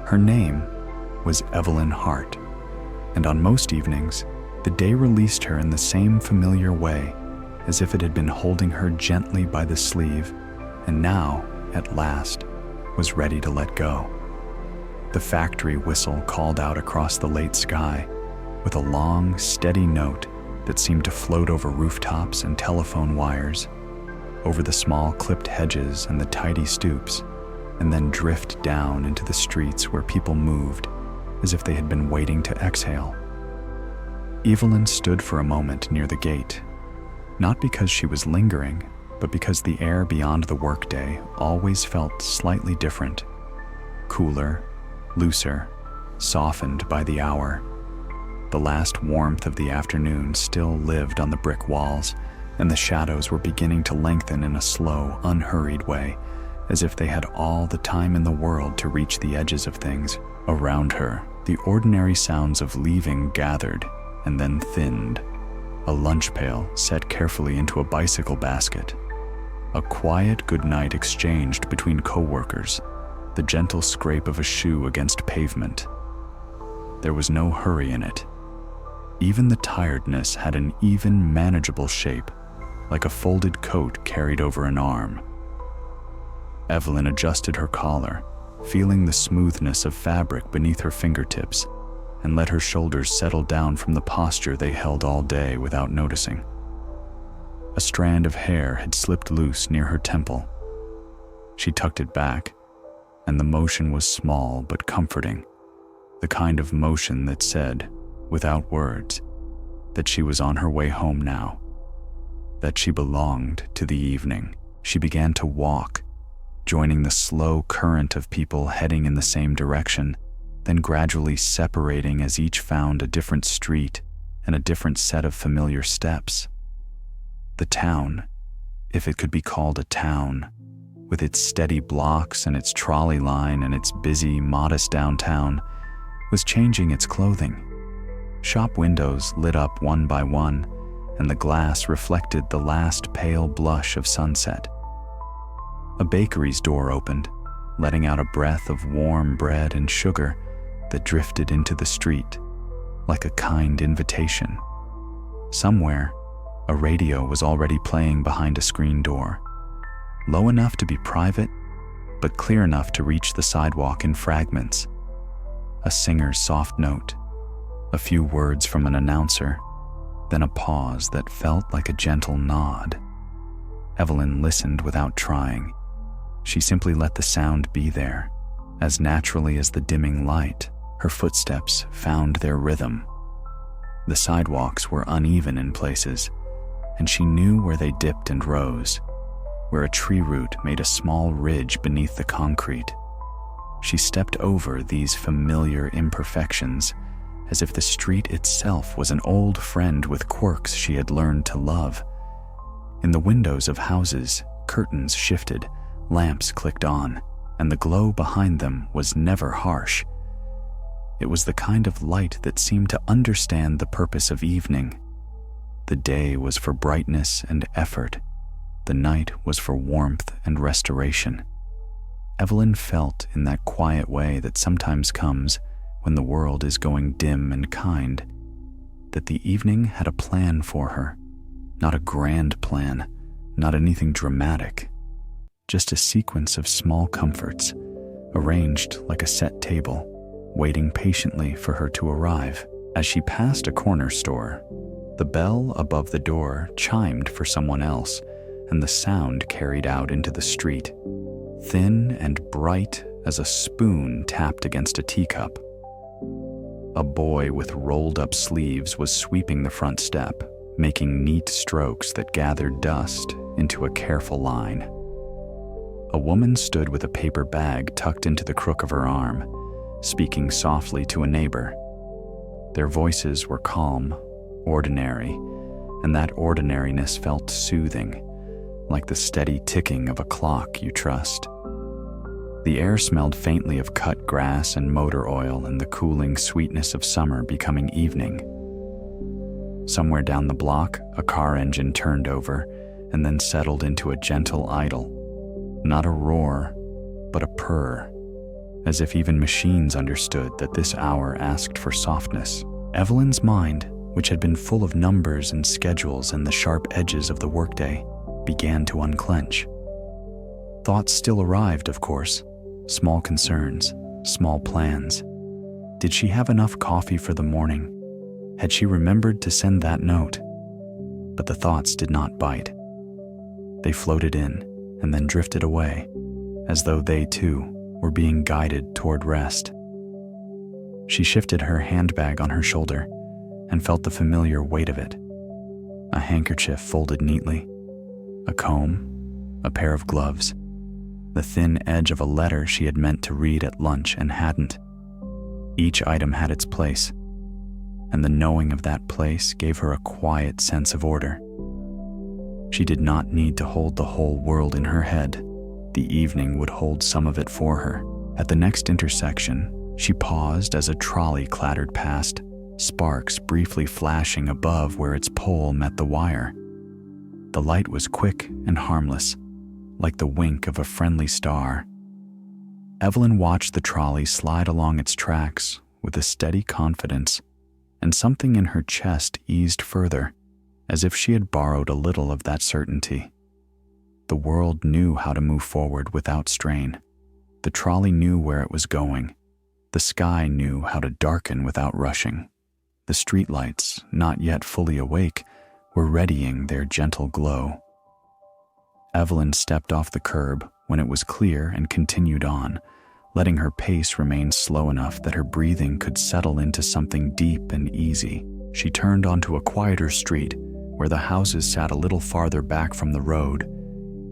Her name was Evelyn Hart, and on most evenings, the day released her in the same familiar way, as if it had been holding her gently by the sleeve, and now, at last, was ready to let go. The factory whistle called out across the late sky with a long, steady note that seemed to float over rooftops and telephone wires, over the small clipped hedges and the tidy stoops, and then drift down into the streets where people moved as if they had been waiting to exhale. Evelyn stood for a moment near the gate, not because she was lingering, but because the air beyond the workday always felt slightly different, cooler, looser, softened by the hour. The last warmth of the afternoon still lived on the brick walls, and the shadows were beginning to lengthen in a slow, unhurried way, as if they had all the time in the world to reach the edges of things. Around her, the ordinary sounds of leaving gathered and then thinned. A lunch pail set carefully into a bicycle basket. A quiet goodnight exchanged between co-workers. The gentle scrape of a shoe against pavement. There was no hurry in it. Even the tiredness had an even, manageable shape, like a folded coat carried over an arm. Evelyn adjusted her collar, feeling the smoothness of fabric beneath her fingertips, and let her shoulders settle down from the posture they held all day without noticing. A strand of hair had slipped loose near her temple. She tucked it back, and the motion was small but comforting, the kind of motion that said, without words, that she was on her way home now, that she belonged to the evening. She began to walk, joining the slow current of people heading in the same direction, then gradually separating as each found a different street and a different set of familiar steps. The town, if it could be called a town, with its steady blocks and its trolley line and its busy, modest downtown, was changing its clothing. Shop windows lit up one by one, and the glass reflected the last pale blush of sunset. A bakery's door opened, letting out a breath of warm bread and sugar that drifted into the street, like a kind invitation. Somewhere, a radio was already playing behind a screen door, low enough to be private, but clear enough to reach the sidewalk in fragments. A singer's soft note, a few words from an announcer, then a pause that felt like a gentle nod. Evelyn listened without trying. She simply let the sound be there. As naturally as the dimming light, her footsteps found their rhythm. The sidewalks were uneven in places, and she knew where they dipped and rose, where a tree root made a small ridge beneath the concrete. She stepped over these familiar imperfections, as if the street itself was an old friend with quirks she had learned to love. In the windows of houses, curtains shifted, lamps clicked on, and the glow behind them was never harsh. It was the kind of light that seemed to understand the purpose of evening. The day was for brightness and effort. The night was for warmth and restoration. Evelyn felt in that quiet way that sometimes comes when the world is going dim and kind, that the evening had a plan for her, not a grand plan, not anything dramatic, just a sequence of small comforts, arranged like a set table, waiting patiently for her to arrive. As she passed a corner store, the bell above the door chimed for someone else, and the sound carried out into the street, thin and bright as a spoon tapped against a teacup. A boy with rolled-up sleeves was sweeping the front step, making neat strokes that gathered dust into a careful line. A woman stood with a paper bag tucked into the crook of her arm, speaking softly to a neighbor. Their voices were calm, ordinary, and that ordinariness felt soothing, like the steady ticking of a clock you trust. The air smelled faintly of cut grass and motor oil and the cooling sweetness of summer becoming evening. Somewhere down the block, a car engine turned over and then settled into a gentle idle. Not a roar, but a purr, as if even machines understood that this hour asked for softness. Evelyn's mind, which had been full of numbers and schedules and the sharp edges of the workday, began to unclench. Thoughts still arrived, of course, small concerns, small plans. Did she have enough coffee for the morning? Had she remembered to send that note? But the thoughts did not bite. They floated in and then drifted away, as though they too were being guided toward rest. She shifted her handbag on her shoulder and felt the familiar weight of it. A handkerchief folded neatly, a comb, a pair of gloves, the thin edge of a letter she had meant to read at lunch and hadn't. Each item had its place, and the knowing of that place gave her a quiet sense of order. She did not need to hold the whole world in her head. The evening would hold some of it for her. At the next intersection, she paused as a trolley clattered past, sparks briefly flashing above where its pole met the wire. The light was quick and harmless, like the wink of a friendly star. Evelyn watched the trolley slide along its tracks with a steady confidence, and something in her chest eased further, as if she had borrowed a little of that certainty. The world knew how to move forward without strain. The trolley knew where it was going. The sky knew how to darken without rushing. The streetlights, not yet fully awake, were readying their gentle glow. Evelyn stepped off the curb when it was clear and continued on, letting her pace remain slow enough that her breathing could settle into something deep and easy. She turned onto a quieter street where the houses sat a little farther back from the road,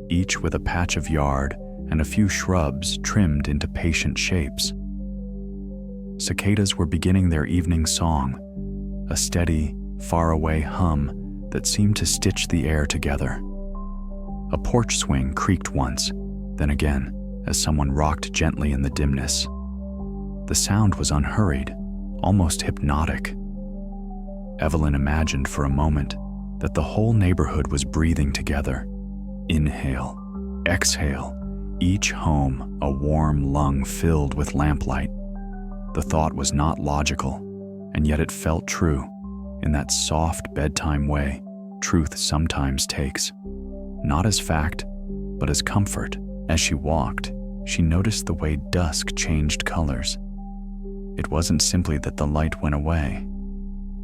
each with a patch of yard and a few shrubs trimmed into patient shapes. Cicadas were beginning their evening song, a steady, faraway hum that seemed to stitch the air together. A porch swing creaked once, then again, as someone rocked gently in the dimness. The sound was unhurried, almost hypnotic. Evelyn imagined for a moment that the whole neighborhood was breathing together. Inhale, exhale, each home a warm lung filled with lamplight. The thought was not logical, and yet it felt true, in that soft bedtime way truth sometimes takes. Not as fact, but as comfort. As she walked, she noticed the way dusk changed colors. It wasn't simply that the light went away.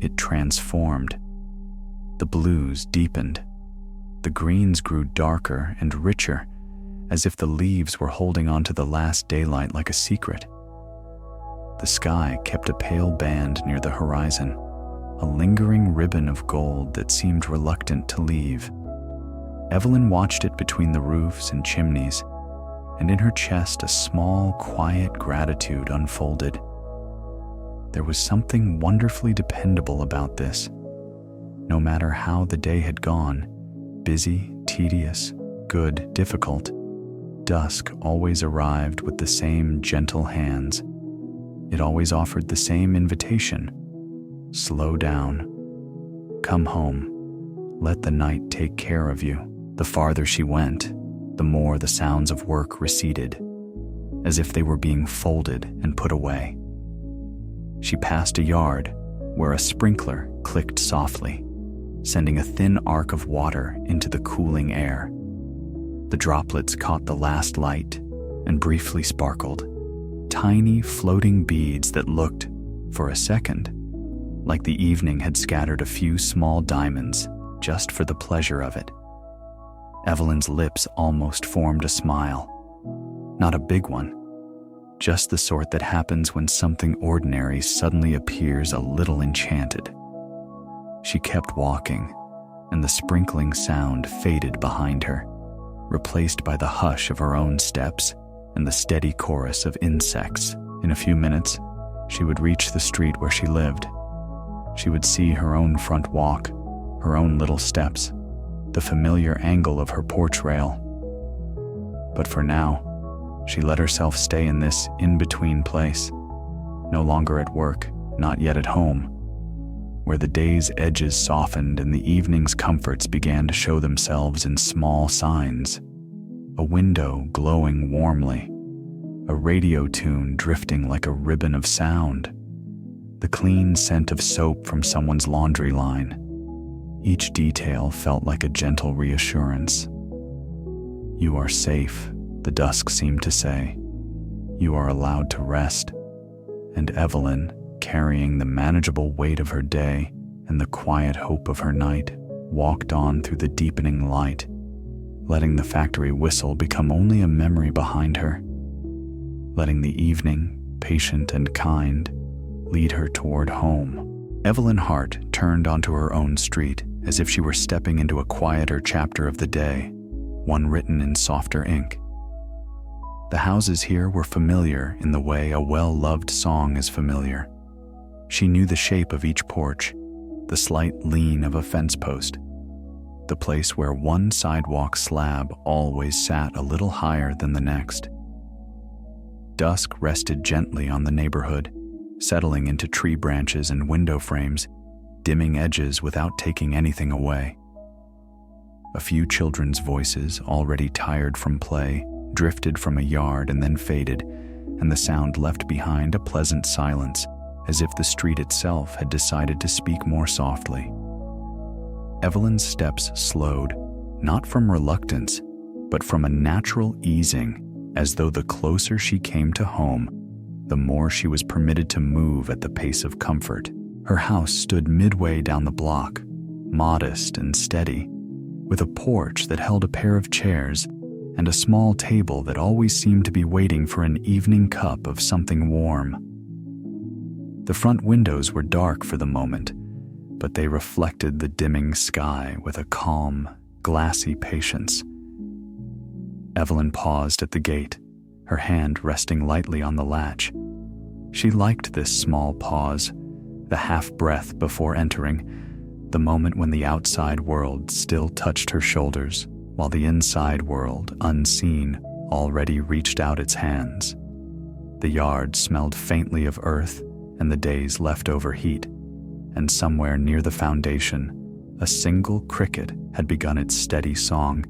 It transformed. The blues deepened. The greens grew darker and richer, as if the leaves were holding on to the last daylight like a secret. The sky kept a pale band near the horizon, a lingering ribbon of gold that seemed reluctant to leave. Evelyn watched it between the roofs and chimneys, and in her chest a small, quiet gratitude unfolded. There was something wonderfully dependable about this. No matter how the day had gone, busy, tedious, good, difficult, dusk always arrived with the same gentle hands. It always offered the same invitation. Slow down. Come home. Let the night take care of you. The farther she went, the more the sounds of work receded, as if they were being folded and put away. She passed a yard where a sprinkler clicked softly, sending a thin arc of water into the cooling air. The droplets caught the last light and briefly sparkled, tiny floating beads that looked, for a second, like the evening had scattered a few small diamonds just for the pleasure of it. Evelyn's lips almost formed a smile. Not a big one, just the sort that happens when something ordinary suddenly appears a little enchanted. She kept walking, and the sprinkling sound faded behind her, replaced by the hush of her own steps and the steady chorus of insects. In a few minutes, she would reach the street where she lived. She would see her own front walk, her own little steps, the familiar angle of her porch rail. But for now, she let herself stay in this in-between place, no longer at work, not yet at home, where the day's edges softened and the evening's comforts began to show themselves in small signs. A window glowing warmly, a radio tune drifting like a ribbon of sound, the clean scent of soap from someone's laundry line. Each detail felt like a gentle reassurance. "You are safe," the dusk seemed to say. "You are allowed to rest." And Evelyn, carrying the manageable weight of her day and the quiet hope of her night, walked on through the deepening light, letting the factory whistle become only a memory behind her, letting the evening, patient and kind, lead her toward home. Evelyn Hart turned onto her own street as if she were stepping into a quieter chapter of the day, one written in softer ink. The houses here were familiar in the way a well-loved song is familiar. She knew the shape of each porch, the slight lean of a fence post, the place where one sidewalk slab always sat a little higher than the next. Dusk rested gently on the neighborhood, settling into tree branches and window frames, dimming edges without taking anything away. A few children's voices, already tired from play, drifted from a yard and then faded, and the sound left behind a pleasant silence, as if the street itself had decided to speak more softly. Evelyn's steps slowed, not from reluctance, but from a natural easing, as though the closer she came to home, the more she was permitted to move at the pace of comfort. Her house stood midway down the block, modest and steady, with a porch that held a pair of chairs and a small table that always seemed to be waiting for an evening cup of something warm. The front windows were dark for the moment, but they reflected the dimming sky with a calm, glassy patience. Evelyn paused at the gate, her hand resting lightly on the latch. She liked this small pause, the half-breath before entering, the moment when the outside world still touched her shoulders, while the inside world, unseen, already reached out its hands. The yard smelled faintly of earth and the day's leftover heat, and somewhere near the foundation, a single cricket had begun its steady song,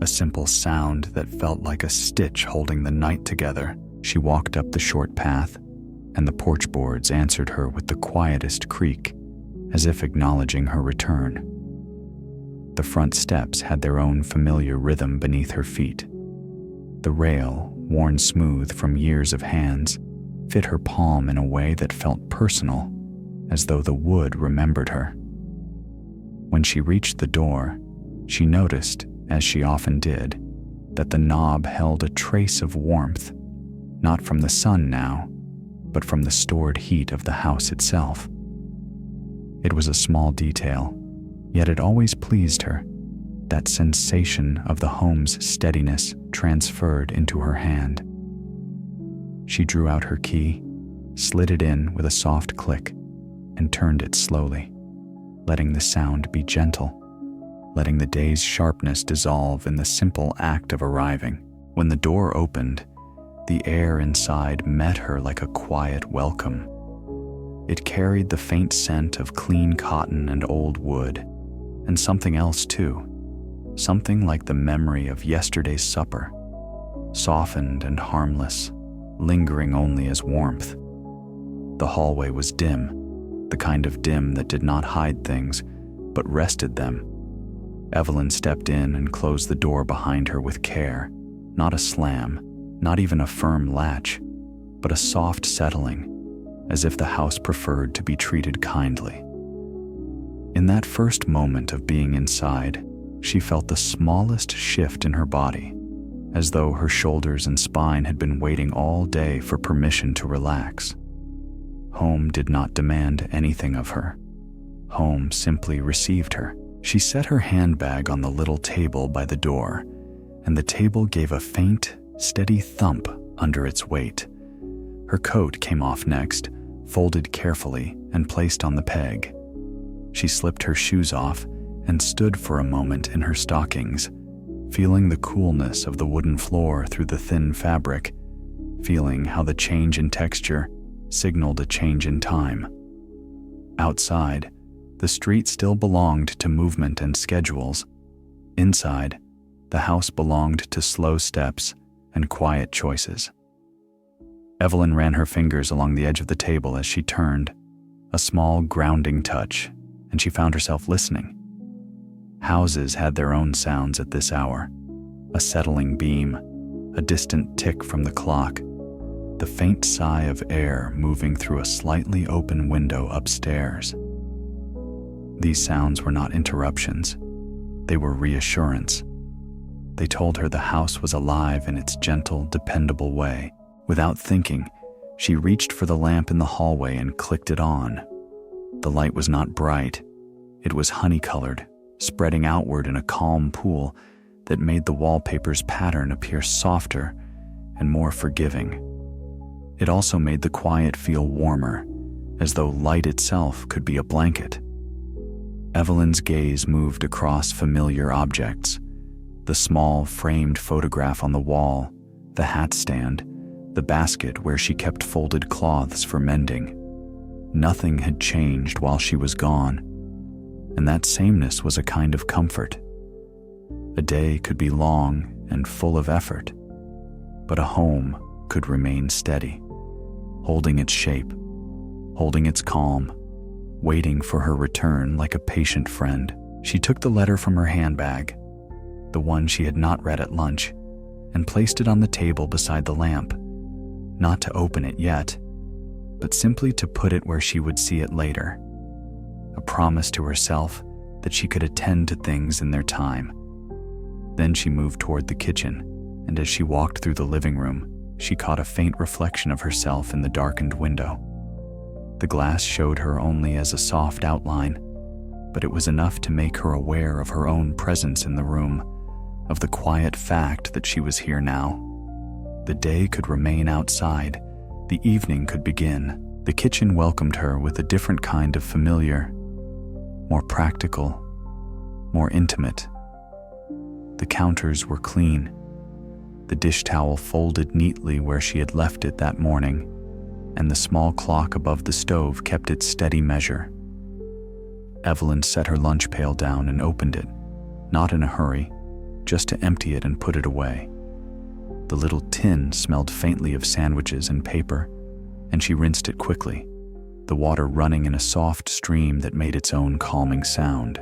a simple sound that felt like a stitch holding the night together. She walked up the short path, and the porch boards answered her with the quietest creak, as if acknowledging her return. The front steps had their own familiar rhythm beneath her feet. The rail, worn smooth from years of hands, fit her palm in a way that felt personal, as though the wood remembered her. When she reached the door, she noticed, as she often did, that the knob held a trace of warmth, not from the sun now, but from the stored heat of the house itself. It was a small detail, yet it always pleased her, that sensation of the home's steadiness transferred into her hand. She drew out her key, slid it in with a soft click, and turned it slowly, letting the sound be gentle, letting the day's sharpness dissolve in the simple act of arriving. When the door opened, the air inside met her like a quiet welcome. It carried the faint scent of clean cotton and old wood, and something else too, something like the memory of yesterday's supper, softened and harmless, lingering only as warmth. The hallway was dim, the kind of dim that did not hide things, but rested them. Evelyn stepped in and closed the door behind her with care, not a slam, not even a firm latch, but a soft settling, as if the house preferred to be treated kindly. In that first moment of being inside, she felt the smallest shift in her body, as though her shoulders and spine had been waiting all day for permission to relax. Home did not demand anything of her. Home simply received her. She set her handbag on the little table by the door, and the table gave a faint, steady thump under its weight. Her coat came off next, folded carefully and placed on the peg. She slipped her shoes off and stood for a moment in her stockings, feeling the coolness of the wooden floor through the thin fabric, feeling how the change in texture signaled a change in time. Outside, the street still belonged to movement and schedules. Inside, the house belonged to slow steps and quiet choices. Evelyn ran her fingers along the edge of the table as she turned, a small grounding touch, and she found herself listening. Houses had their own sounds at this hour, a settling beam, a distant tick from the clock, the faint sigh of air moving through a slightly open window upstairs. These sounds were not interruptions. They were reassurance. They told her the house was alive in its gentle, dependable way. Without thinking, she reached for the lamp in the hallway and clicked it on. The light was not bright. It was honey-colored, spreading outward in a calm pool that made the wallpaper's pattern appear softer and more forgiving. It also made the quiet feel warmer, as though light itself could be a blanket. Evelyn's gaze moved across familiar objects: the small framed photograph on the wall, the hat stand, the basket where she kept folded cloths for mending. Nothing had changed while she was gone, and that sameness was a kind of comfort. A day could be long and full of effort, but a home could remain steady, holding its shape, holding its calm, waiting for her return like a patient friend. She took the letter from her handbag, the one she had not read at lunch, and placed it on the table beside the lamp, not to open it yet, but simply to put it where she would see it later, a promise to herself that she could attend to things in their time. Then she moved toward the kitchen, and as she walked through the living room, she caught a faint reflection of herself in the darkened window. The glass showed her only as a soft outline, but it was enough to make her aware of her own presence in the room, of the quiet fact that she was here now. The day could remain outside, the evening could begin. The kitchen welcomed her with a different kind of familiar, more practical, more intimate. The counters were clean, the dish towel folded neatly where she had left it that morning, and the small clock above the stove kept its steady measure. Evelyn set her lunch pail down and opened it, not in a hurry, just to empty it and put it away. The little tin smelled faintly of sandwiches and paper, and she rinsed it quickly, the water running in a soft stream that made its own calming sound.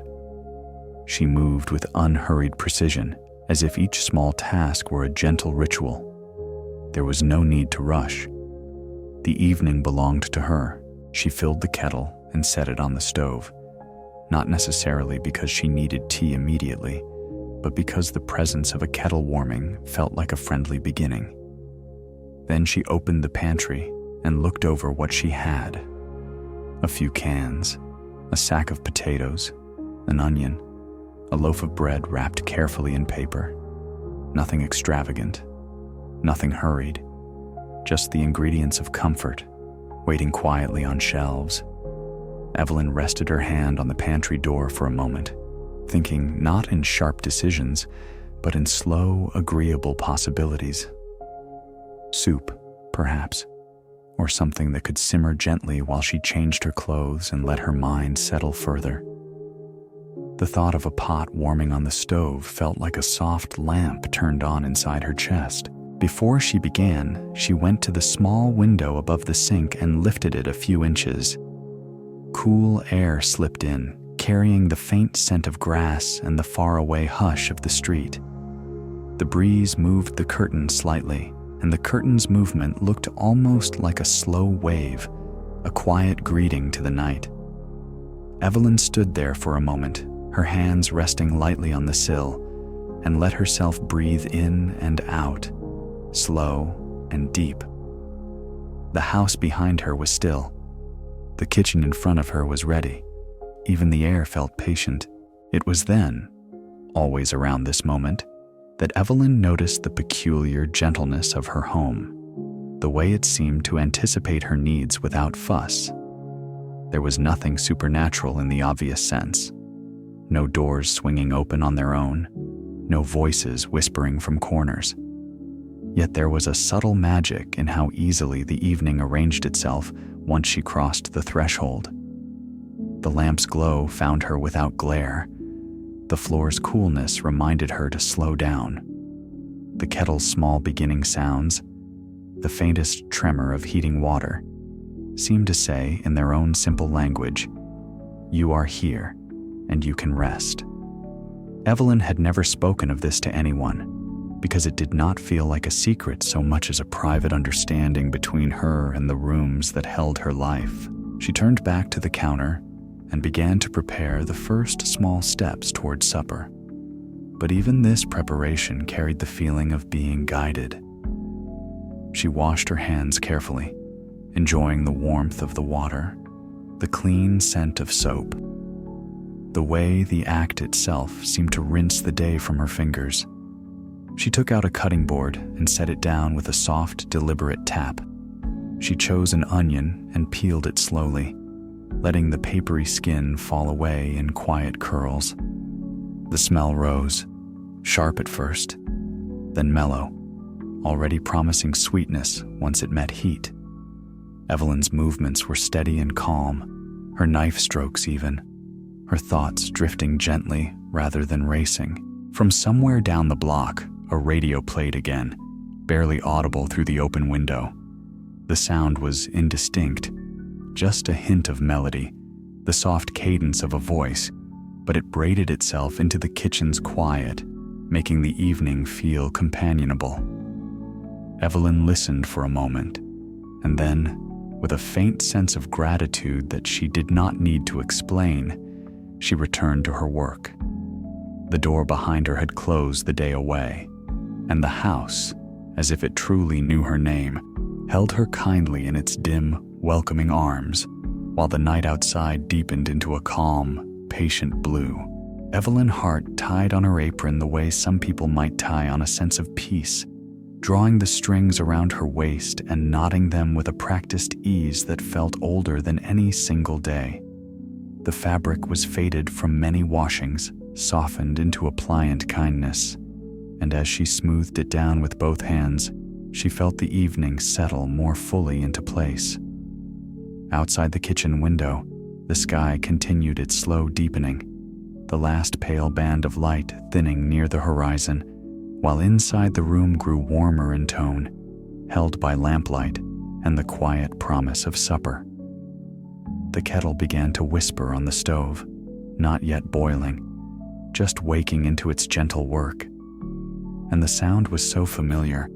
She moved with unhurried precision, as if each small task were a gentle ritual. There was no need to rush. The evening belonged to her. She filled the kettle and set it on the stove, not necessarily because she needed tea immediately, but because the presence of a kettle warming felt like a friendly beginning. Then she opened the pantry and looked over what she had. A few cans, a sack of potatoes, an onion, a loaf of bread wrapped carefully in paper. Nothing extravagant, nothing hurried, just the ingredients of comfort, waiting quietly on shelves. Evelyn rested her hand on the pantry door for a moment, thinking not in sharp decisions, but in slow, agreeable possibilities. Soup, perhaps, or something that could simmer gently while she changed her clothes and let her mind settle further. The thought of a pot warming on the stove felt like a soft lamp turned on inside her chest. Before she began, she went to the small window above the sink and lifted it a few inches. Cool air slipped in, carrying the faint scent of grass and the faraway hush of the street. The breeze moved the curtain slightly, and the curtain's movement looked almost like a slow wave, a quiet greeting to the night. Evelyn stood there for a moment, her hands resting lightly on the sill, and let herself breathe in and out, slow and deep. The house behind her was still. The kitchen in front of her was ready. Even the air felt patient. It was then, always around this moment, that Evelyn noticed the peculiar gentleness of her home, the way it seemed to anticipate her needs without fuss. There was nothing supernatural in the obvious sense. No doors swinging open on their own, no voices whispering from corners. Yet there was a subtle magic in how easily the evening arranged itself once she crossed the threshold. The lamp's glow found her without glare. The floor's coolness reminded her to slow down. The kettle's small beginning sounds, the faintest tremor of heating water, seemed to say in their own simple language, "You are here, and you can rest." Evelyn had never spoken of this to anyone, because it did not feel like a secret so much as a private understanding between her and the rooms that held her life. She turned back to the counter and began to prepare the first small steps towards supper. But even this preparation carried the feeling of being guided. She washed her hands carefully, enjoying the warmth of the water, the clean scent of soap, the way the act itself seemed to rinse the day from her fingers. She took out a cutting board and set it down with a soft, deliberate tap. She chose an onion and peeled it slowly, letting the papery skin fall away in quiet curls. The smell rose, sharp at first, then mellow, already promising sweetness once it met heat. Evelyn's movements were steady and calm, her knife strokes even, her thoughts drifting gently rather than racing. From somewhere down the block, a radio played again, barely audible through the open window. The sound was indistinct, just a hint of melody, the soft cadence of a voice, but it braided itself into the kitchen's quiet, making the evening feel companionable. Evelyn listened for a moment, and then, with a faint sense of gratitude that she did not need to explain, she returned to her work. The door behind her had closed the day away, and the house, as if it truly knew her name, held her kindly in its dim, welcoming arms, while the night outside deepened into a calm, patient blue. Evelyn Hart tied on her apron the way some people might tie on a sense of peace, drawing the strings around her waist and knotting them with a practiced ease that felt older than any single day. The fabric was faded from many washings, softened into a pliant kindness, and as she smoothed it down with both hands, she felt the evening settle more fully into place. Outside the kitchen window, the sky continued its slow deepening, the last pale band of light thinning near the horizon, while inside the room grew warmer in tone, held by lamplight and the quiet promise of supper. The kettle began to whisper on the stove, not yet boiling, just waking into its gentle work. And the sound was so familiar,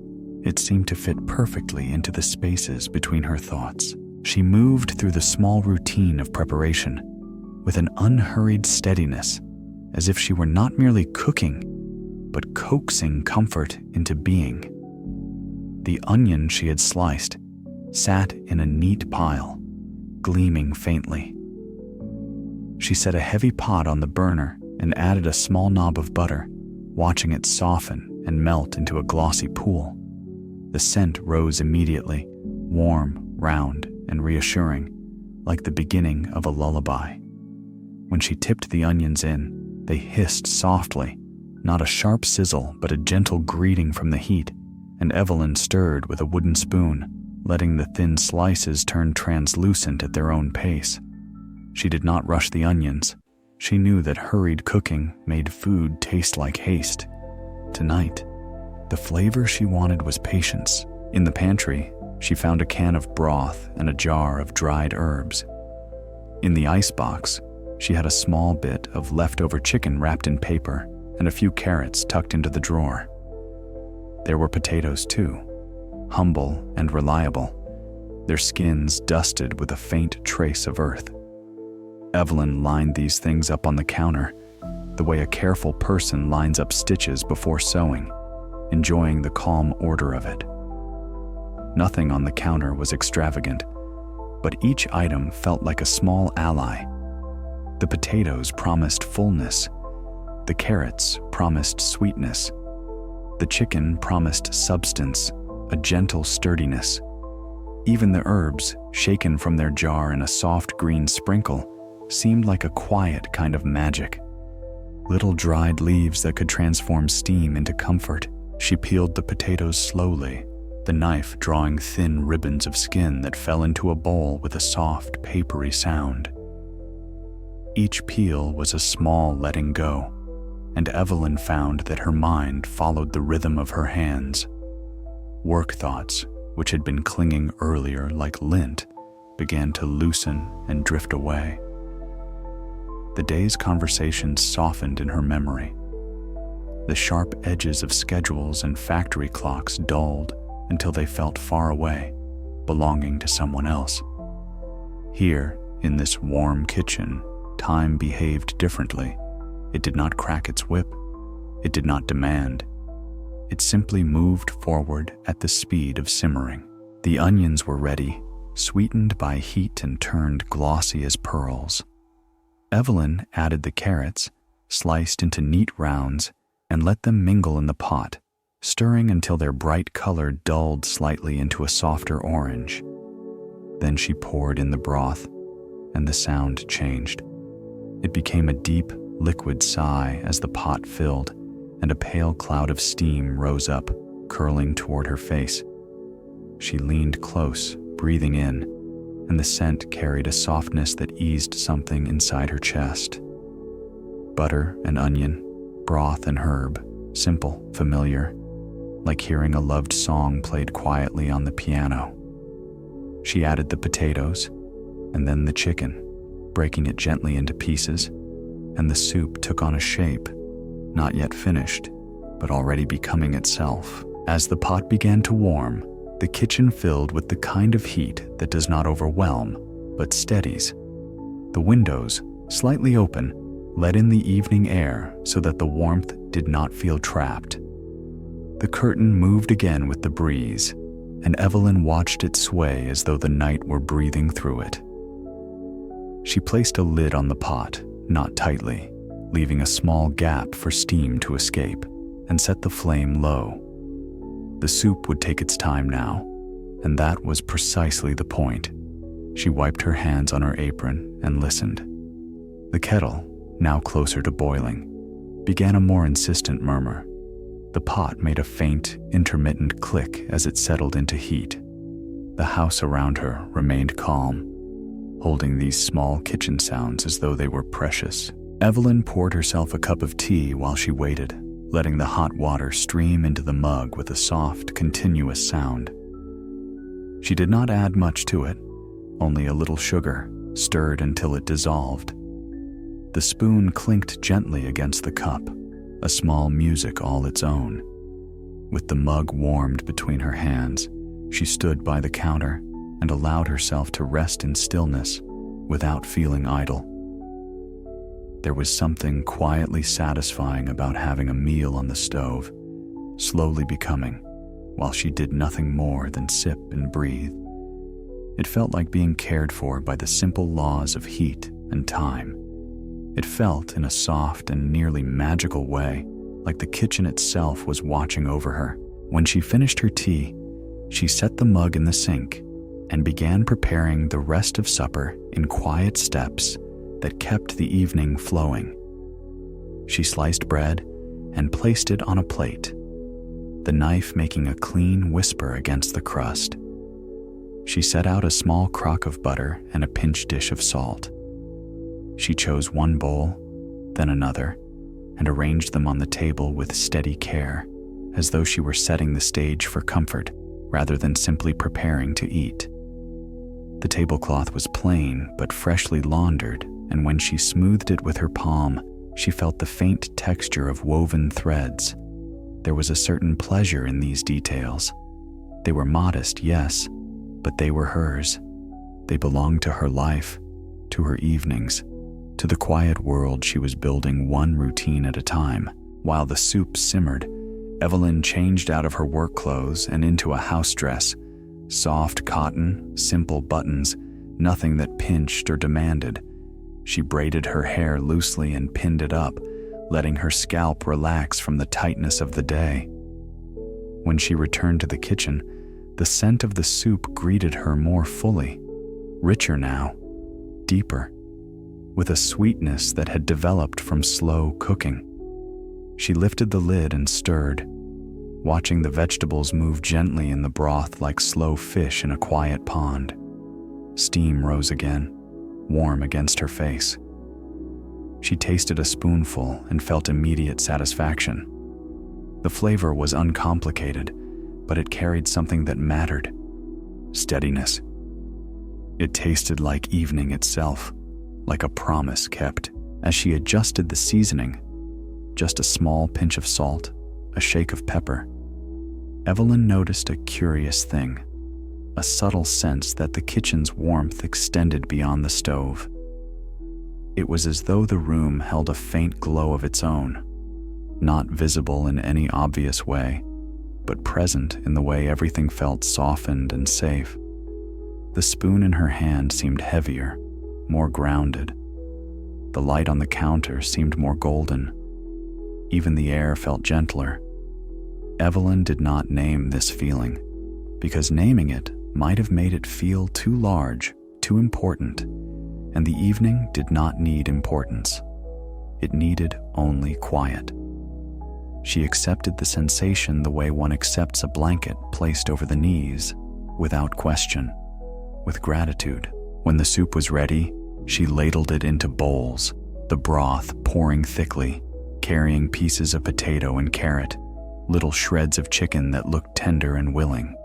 it seemed to fit perfectly into the spaces between her thoughts. She moved through the small routine of preparation with an unhurried steadiness, as if she were not merely cooking, but coaxing comfort into being. The onion she had sliced sat in a neat pile, gleaming faintly. She set a heavy pot on the burner and added a small knob of butter, watching it soften and melt into a glossy pool. The scent rose immediately, warm, round, and reassuring, like the beginning of a lullaby. When she tipped the onions in, they hissed softly, not a sharp sizzle, but a gentle greeting from the heat, and Evelyn stirred with a wooden spoon, letting the thin slices turn translucent at their own pace. She did not rush the onions. She knew that hurried cooking made food taste like haste. Tonight, the flavor she wanted was patience. In the pantry, she found a can of broth and a jar of dried herbs. In the icebox, she had a small bit of leftover chicken wrapped in paper and a few carrots tucked into the drawer. There were potatoes too, humble and reliable, their skins dusted with a faint trace of earth. Evelyn lined these things up on the counter, the way a careful person lines up stitches before sewing, enjoying the calm order of it. Nothing on the counter was extravagant, but each item felt like a small ally. The potatoes promised fullness, the carrots promised sweetness, the chicken promised substance, a gentle sturdiness. Even the herbs, shaken from their jar in a soft green sprinkle, seemed like a quiet kind of magic. Little dried leaves that could transform steam into comfort. She peeled the potatoes slowly, the knife drawing thin ribbons of skin that fell into a bowl with a soft, papery sound. Each peel was a small letting go, and Evelyn found that her mind followed the rhythm of her hands. Work thoughts which had been clinging earlier like lint, began to loosen and drift away. The day's conversations softened in her memory. The sharp edges of schedules and factory clocks dulled until they felt far away, belonging to someone else. Here, in this warm kitchen, time behaved differently. It did not crack its whip. It did not demand. It simply moved forward at the speed of simmering. The onions were ready, sweetened by heat and turned glossy as pearls. Evelyn added the carrots, sliced into neat rounds, and let them mingle in the pot, stirring until their bright color dulled slightly into a softer orange. Then she poured in the broth, and the sound changed. It became a deep, liquid sigh as the pot filled, and a pale cloud of steam rose up, curling toward her face. She leaned close, breathing in, and the scent carried a softness that eased something inside her chest. Butter and onion, broth and herb, simple, familiar, like hearing a loved song played quietly on the piano. She added the potatoes, and then the chicken, breaking it gently into pieces, and the soup took on a shape, not yet finished, but already becoming itself. As the pot began to warm, the kitchen filled with the kind of heat that does not overwhelm, but steadies. The windows, slightly open, let in the evening air so that the warmth did not feel trapped. The curtain moved again with the breeze, and Evelyn watched it sway as though the night were breathing through it. She placed a lid on the pot, not tightly, leaving a small gap for steam to escape, and set the flame low. The soup would take its time now, and that was precisely the point. She wiped her hands on her apron and listened. The kettle, now closer to boiling, began a more insistent murmur. The pot made a faint, intermittent click as it settled into heat. The house around her remained calm, holding these small kitchen sounds as though they were precious. Evelyn poured herself a cup of tea while she waited, letting the hot water stream into the mug with a soft, continuous sound. She did not add much to it, only a little sugar, stirred until it dissolved. The spoon clinked gently against the cup, a small music all its own. With the mug warmed between her hands, she stood by the counter and allowed herself to rest in stillness without feeling idle. There was something quietly satisfying about having a meal on the stove, slowly becoming, while she did nothing more than sip and breathe. It felt like being cared for by the simple laws of heat and time. It felt, in a soft and nearly magical way, like the kitchen itself was watching over her. When she finished her tea, she set the mug in the sink and began preparing the rest of supper in quiet steps that kept the evening flowing. She sliced bread and placed it on a plate, the knife making a clean whisper against the crust. She set out a small crock of butter and a pinch dish of salt. She chose one bowl, then another, and arranged them on the table with steady care, as though she were setting the stage for comfort rather than simply preparing to eat. The tablecloth was plain but freshly laundered, and when she smoothed it with her palm, she felt the faint texture of woven threads. There was a certain pleasure in these details. They were modest, yes, but they were hers. They belonged to her life, to her evenings, to the quiet world she was building one routine at a time. While the soup simmered, Evelyn changed out of her work clothes and into a house dress. Soft cotton, simple buttons, nothing that pinched or demanded. She braided her hair loosely and pinned it up, letting her scalp relax from the tightness of the day. When she returned to the kitchen, the scent of the soup greeted her more fully, richer now, deeper, with a sweetness that had developed from slow cooking. She lifted the lid and stirred, watching the vegetables move gently in the broth like slow fish in a quiet pond. Steam rose again, warm against her face. She tasted a spoonful and felt immediate satisfaction. The flavor was uncomplicated, but it carried something that mattered, steadiness. It tasted like evening itself, like a promise kept. As she adjusted the seasoning, just a small pinch of salt, a shake of pepper, Evelyn noticed a curious thing, a subtle sense that the kitchen's warmth extended beyond the stove. It was as though the room held a faint glow of its own, not visible in any obvious way, but present in the way everything felt softened and safe. The spoon in her hand seemed heavier, more grounded. The light on the counter seemed more golden. Even the air felt gentler. Evelyn did not name this feeling, because naming it might have made it feel too large, too important, and the evening did not need importance. It needed only quiet. She accepted the sensation the way one accepts a blanket placed over the knees, without question, with gratitude. When the soup was ready, she ladled it into bowls, the broth pouring thickly, carrying pieces of potato and carrot, little shreds of chicken that looked tender and willing.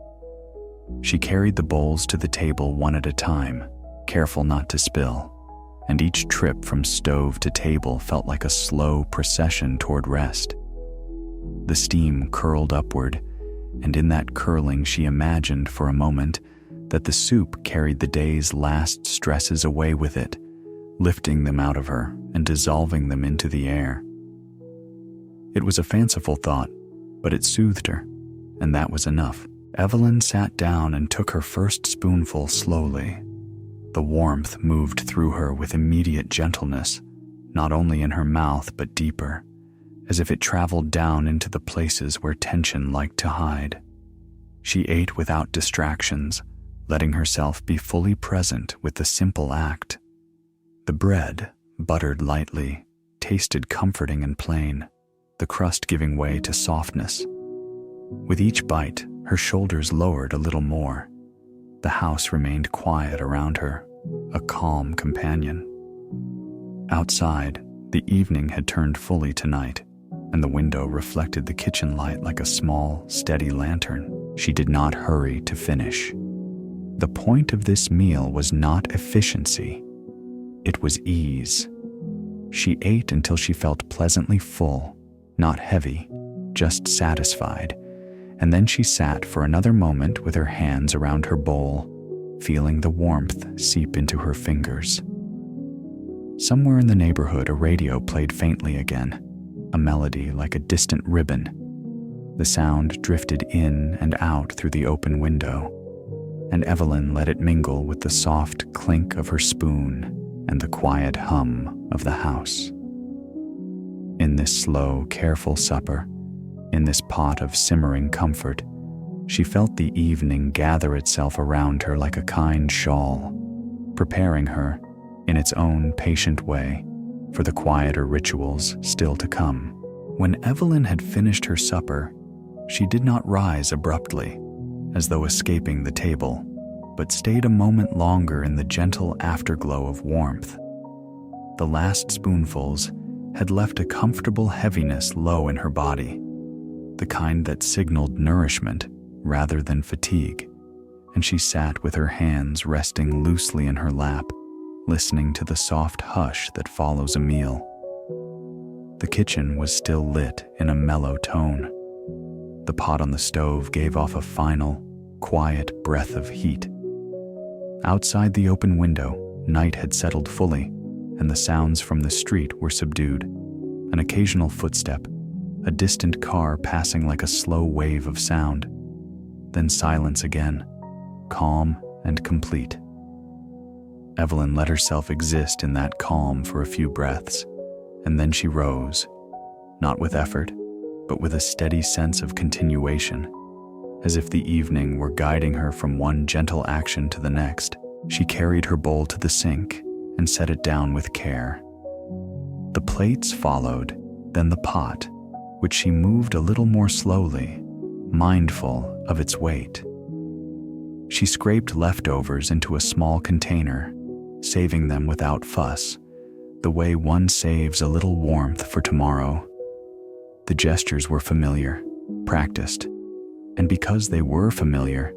She carried the bowls to the table one at a time, careful not to spill, and each trip from stove to table felt like a slow procession toward rest. The steam curled upward, and in that curling she imagined for a moment that the soup carried the day's last stresses away with it, lifting them out of her and dissolving them into the air. It was a fanciful thought, but it soothed her, and that was enough. Evelyn sat down and took her first spoonful slowly. The warmth moved through her with immediate gentleness, not only in her mouth but deeper, as if it traveled down into the places where tension liked to hide. She ate without distractions, letting herself be fully present with the simple act. The bread, buttered lightly, tasted comforting and plain, the crust giving way to softness. With each bite, her shoulders lowered a little more. The house remained quiet around her, a calm companion. Outside, the evening had turned fully to night, and the window reflected the kitchen light like a small, steady lantern. She did not hurry to finish. The point of this meal was not efficiency. It was ease. She ate until she felt pleasantly full, not heavy, just satisfied, and then she sat for another moment with her hands around her bowl, feeling the warmth seep into her fingers. Somewhere in the neighborhood, a radio played faintly again, a melody like a distant ribbon. The sound drifted in and out through the open window, and Evelyn let it mingle with the soft clink of her spoon and the quiet hum of the house. In this slow, careful supper, in this pot of simmering comfort, she felt the evening gather itself around her like a kind shawl, preparing her, in its own patient way, for the quieter rituals still to come. When Evelyn had finished her supper, she did not rise abruptly, as though escaping the table, but stayed a moment longer in the gentle afterglow of warmth. The last spoonfuls had left a comfortable heaviness low in her body, the kind that signaled nourishment rather than fatigue, and she sat with her hands resting loosely in her lap, listening to the soft hush that follows a meal. The kitchen was still lit in a mellow tone. The pot on the stove gave off a final, quiet breath of heat. Outside the open window, night had settled fully, and the sounds from the street were subdued. An occasional footstep, a distant car passing like a slow wave of sound. Then silence again, calm and complete. Evelyn let herself exist in that calm for a few breaths, and then she rose, not with effort, but with a steady sense of continuation, as if the evening were guiding her from one gentle action to the next. She carried her bowl to the sink and set it down with care. The plates followed, then the pot, which she moved a little more slowly, mindful of its weight. She scraped leftovers into a small container, saving them without fuss, the way one saves a little warmth for tomorrow. The gestures were familiar, practiced, and because they were familiar,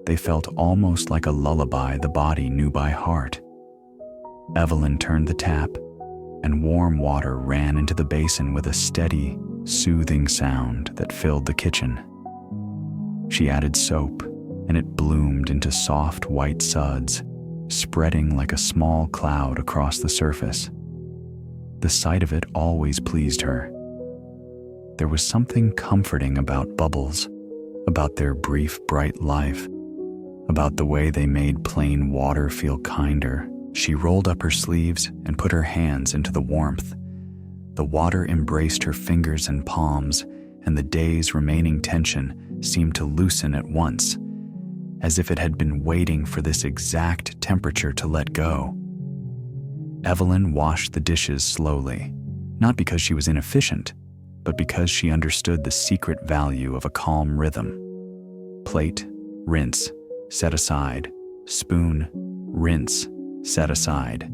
They felt almost like a lullaby the body knew by heart. Evelyn turned the tap, and warm water ran into the basin with a steady, soothing sound that filled the kitchen. She added soap, and it bloomed into soft white suds, spreading like a small cloud across the surface. The sight of it always pleased her. There was something comforting about bubbles, about their brief, bright life, about the way they made plain water feel kinder. She rolled up her sleeves and put her hands into the warmth. The water embraced her fingers and palms, and the day's remaining tension seemed to loosen at once, as if it had been waiting for this exact temperature to let go. Evelyn washed the dishes slowly, not because she was inefficient, but because she understood the secret value of a calm rhythm. Plate, rinse, set aside. Spoon, rinse, set aside.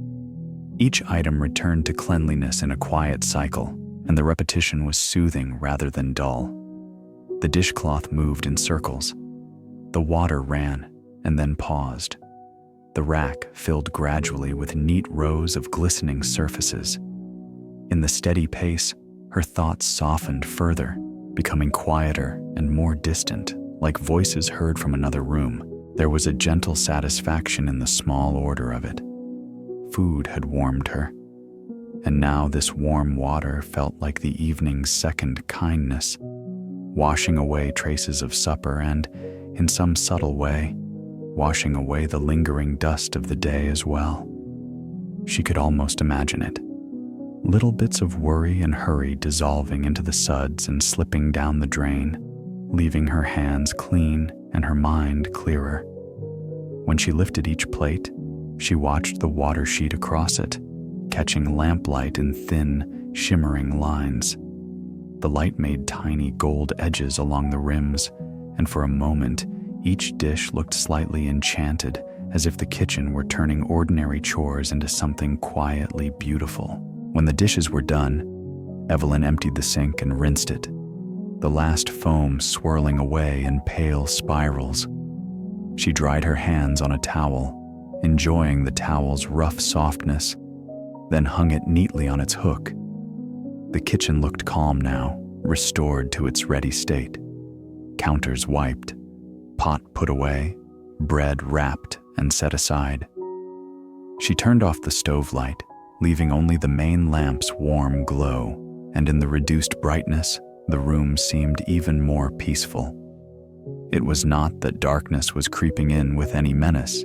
Each item returned to cleanliness in a quiet cycle, and the repetition was soothing rather than dull. The dishcloth moved in circles. The water ran and then paused. The rack filled gradually with neat rows of glistening surfaces. In the steady pace, her thoughts softened further, becoming quieter and more distant, like voices heard from another room. There was a gentle satisfaction in the small order of it. Food had warmed her, and now this warm water felt like the evening's second kindness, washing away traces of supper and, in some subtle way, washing away the lingering dust of the day as well. She could almost imagine it. Little bits of worry and hurry dissolving into the suds and slipping down the drain, leaving her hands clean and her mind clearer. When she lifted each plate, she watched the water sheet across it, catching lamplight in thin, shimmering lines. The light made tiny gold edges along the rims, and for a moment, each dish looked slightly enchanted, as if the kitchen were turning ordinary chores into something quietly beautiful. When the dishes were done, Evelyn emptied the sink and rinsed it, the last foam swirling away in pale spirals. She dried her hands on a towel, enjoying the towel's rough softness, then hung it neatly on its hook. The kitchen looked calm now, restored to its ready state. Counters wiped, pot put away, bread wrapped and set aside. She turned off the stove light, leaving only the main lamp's warm glow, and in the reduced brightness, the room seemed even more peaceful. It was not that darkness was creeping in with any menace.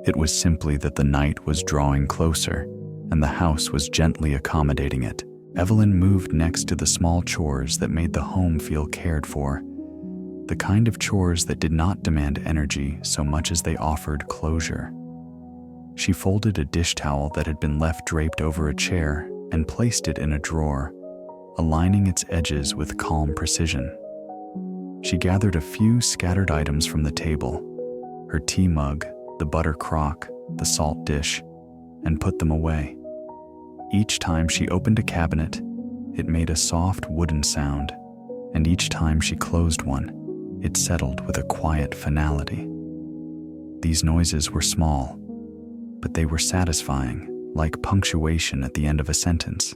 It was simply that the night was drawing closer, and the house was gently accommodating it. Evelyn moved next to the small chores that made the home feel cared for, the kind of chores that did not demand energy so much as they offered closure. She folded a dish towel that had been left draped over a chair and placed it in a drawer, aligning its edges with calm precision. She gathered a few scattered items from the table, her tea mug, the butter crock, the salt dish, and put them away. Each time she opened a cabinet, it made a soft wooden sound, and each time she closed one, it settled with a quiet finality. These noises were small, but they were satisfying, like punctuation at the end of a sentence.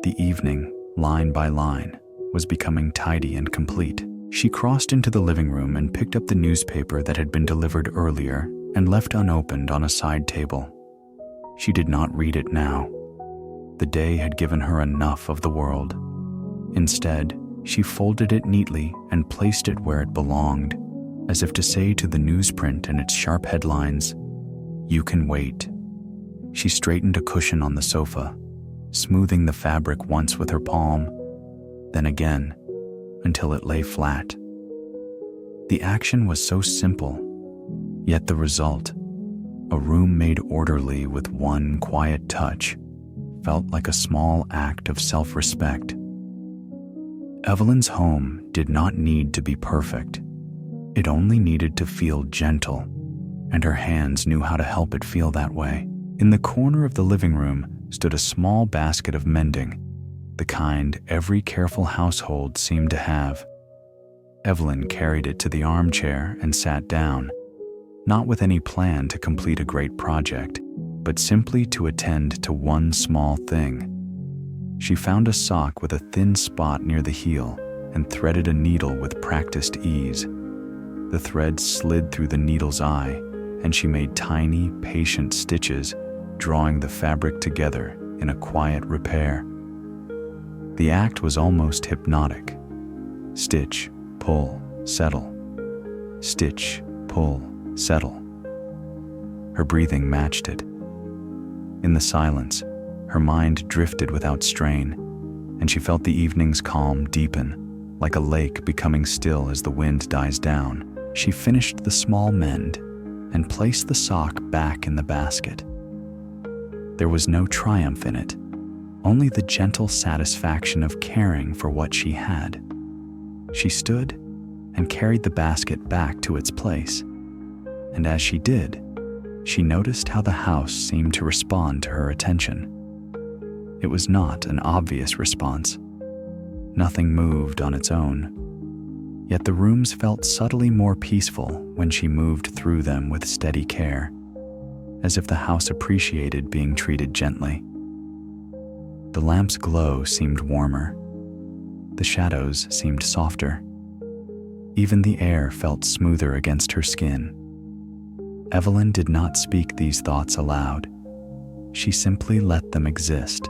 The evening, line by line, was becoming tidy and complete. She crossed into the living room and picked up the newspaper that had been delivered earlier and left unopened on a side table. She did not read it now. The day had given her enough of the world. Instead, she folded it neatly and placed it where it belonged, as if to say to the newsprint and its sharp headlines, "You can wait." She straightened a cushion on the sofa, smoothing the fabric once with her palm, then again, until it lay flat. The action was so simple, yet the result, a room made orderly with one quiet touch, felt like a small act of self-respect. Evelyn's home did not need to be perfect. It only needed to feel gentle, and her hands knew how to help it feel that way. In the corner of the living room stood a small basket of mending, the kind every careful household seemed to have. Evelyn carried it to the armchair and sat down, not with any plan to complete a great project, but simply to attend to one small thing. She found a sock with a thin spot near the heel and threaded a needle with practiced ease. The thread slid through the needle's eye, and she made tiny, patient stitches, drawing the fabric together in a quiet repair. The act was almost hypnotic. Stitch, pull, settle. Stitch, pull, settle. Her breathing matched it. In the silence, her mind drifted without strain, and she felt the evening's calm deepen, like a lake becoming still as the wind dies down. She finished the small mend and placed the sock back in the basket. There was no triumph in it, only the gentle satisfaction of caring for what she had. She stood and carried the basket back to its place, and as she did, she noticed how the house seemed to respond to her attention. It was not an obvious response. Nothing moved on its own. Yet the rooms felt subtly more peaceful when she moved through them with steady care, as if the house appreciated being treated gently. The lamp's glow seemed warmer. The shadows seemed softer. Even the air felt smoother against her skin. Evelyn did not speak these thoughts aloud. She simply let them exist,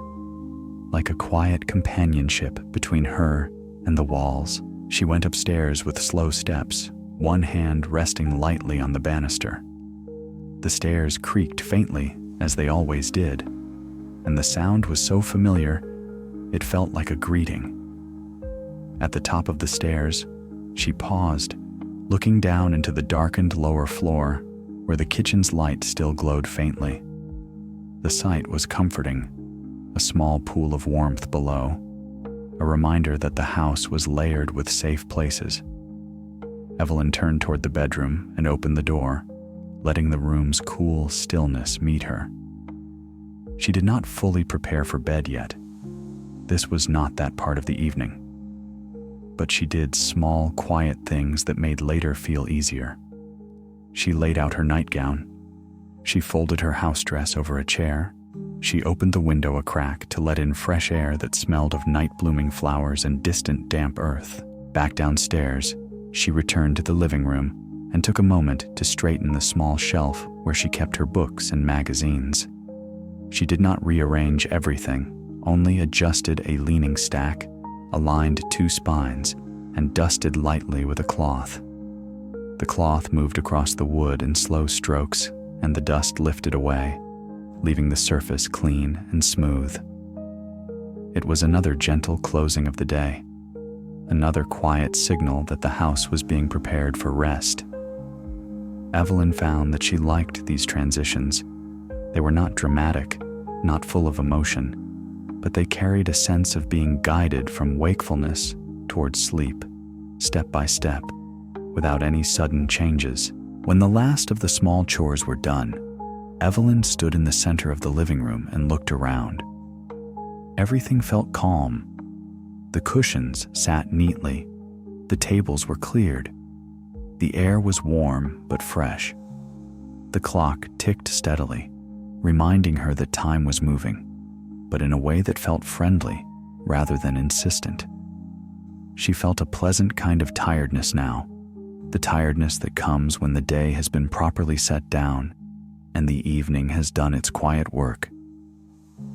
like a quiet companionship between her and the walls. She went upstairs with slow steps, one hand resting lightly on the banister. The stairs creaked faintly, as they always did, and the sound was so familiar, it felt like a greeting. At the top of the stairs, she paused, looking down into the darkened lower floor, where the kitchen's light still glowed faintly. The sight was comforting, a small pool of warmth below, a reminder that the house was layered with safe places. Evelyn turned toward the bedroom and opened the door, letting the room's cool stillness meet her. She did not fully prepare for bed yet. This was not that part of the evening. But she did small, quiet things that made later feel easier. She laid out her nightgown. She folded her house dress over a chair. She opened the window a crack to let in fresh air that smelled of night-blooming flowers and distant damp earth. Back downstairs, she returned to the living room and took a moment to straighten the small shelf where she kept her books and magazines. She did not rearrange everything, only adjusted a leaning stack, aligned two spines, and dusted lightly with a cloth. The cloth moved across the wood in slow strokes, and the dust lifted away, leaving the surface clean and smooth. It was another gentle closing of the day, another quiet signal that the house was being prepared for rest. Evelyn found that she liked these transitions. They were not dramatic, not full of emotion, but they carried a sense of being guided from wakefulness towards sleep, step by step, without any sudden changes. When the last of the small chores were done, Evelyn stood in the center of the living room and looked around. Everything felt calm. The cushions sat neatly. The tables were cleared. The air was warm but fresh. The clock ticked steadily, reminding her that time was moving, but in a way that felt friendly rather than insistent. She felt a pleasant kind of tiredness now, the tiredness that comes when the day has been properly set down and the evening has done its quiet work.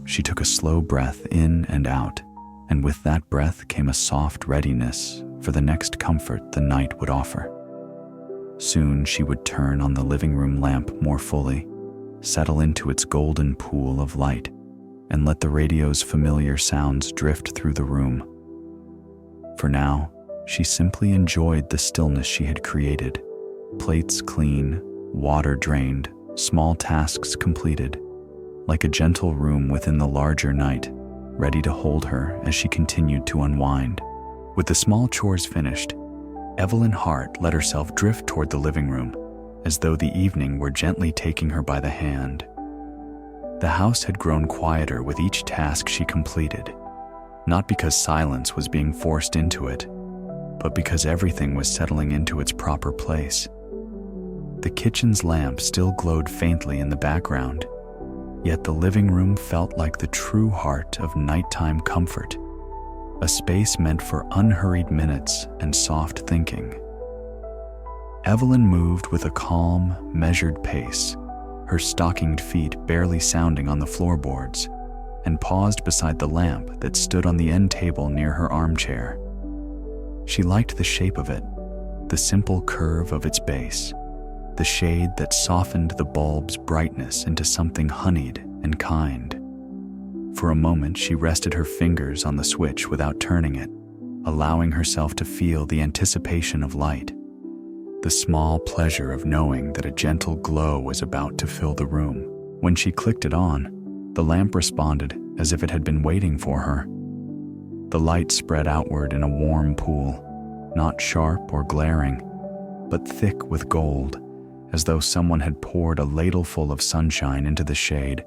She took a slow breath in and out, and with that breath came a soft readiness for the next comfort the night would offer. Soon she would turn on the living room lamp more fully, settle into its golden pool of light, and let the radio's familiar sounds drift through the room. For now, she simply enjoyed the stillness she had created. Plates clean, water drained, small tasks completed, like a gentle room within the larger night, ready to hold her as she continued to unwind. With the small chores finished, Evelyn Hart let herself drift toward the living room, as though the evening were gently taking her by the hand. The house had grown quieter with each task she completed, not because silence was being forced into it, but because everything was settling into its proper place. The kitchen's lamp still glowed faintly in the background, yet the living room felt like the true heart of nighttime comfort, a space meant for unhurried minutes and soft thinking. Evelyn moved with a calm, measured pace, her stockinged feet barely sounding on the floorboards, and paused beside the lamp that stood on the end table near her armchair. She liked the shape of it, the simple curve of its base, the shade that softened the bulb's brightness into something honeyed and kind. For a moment, she rested her fingers on the switch without turning it, allowing herself to feel the anticipation of light, the small pleasure of knowing that a gentle glow was about to fill the room. When she clicked it on, the lamp responded as if it had been waiting for her. The light spread outward in a warm pool, not sharp or glaring, but thick with gold, as though someone had poured a ladleful of sunshine into the shade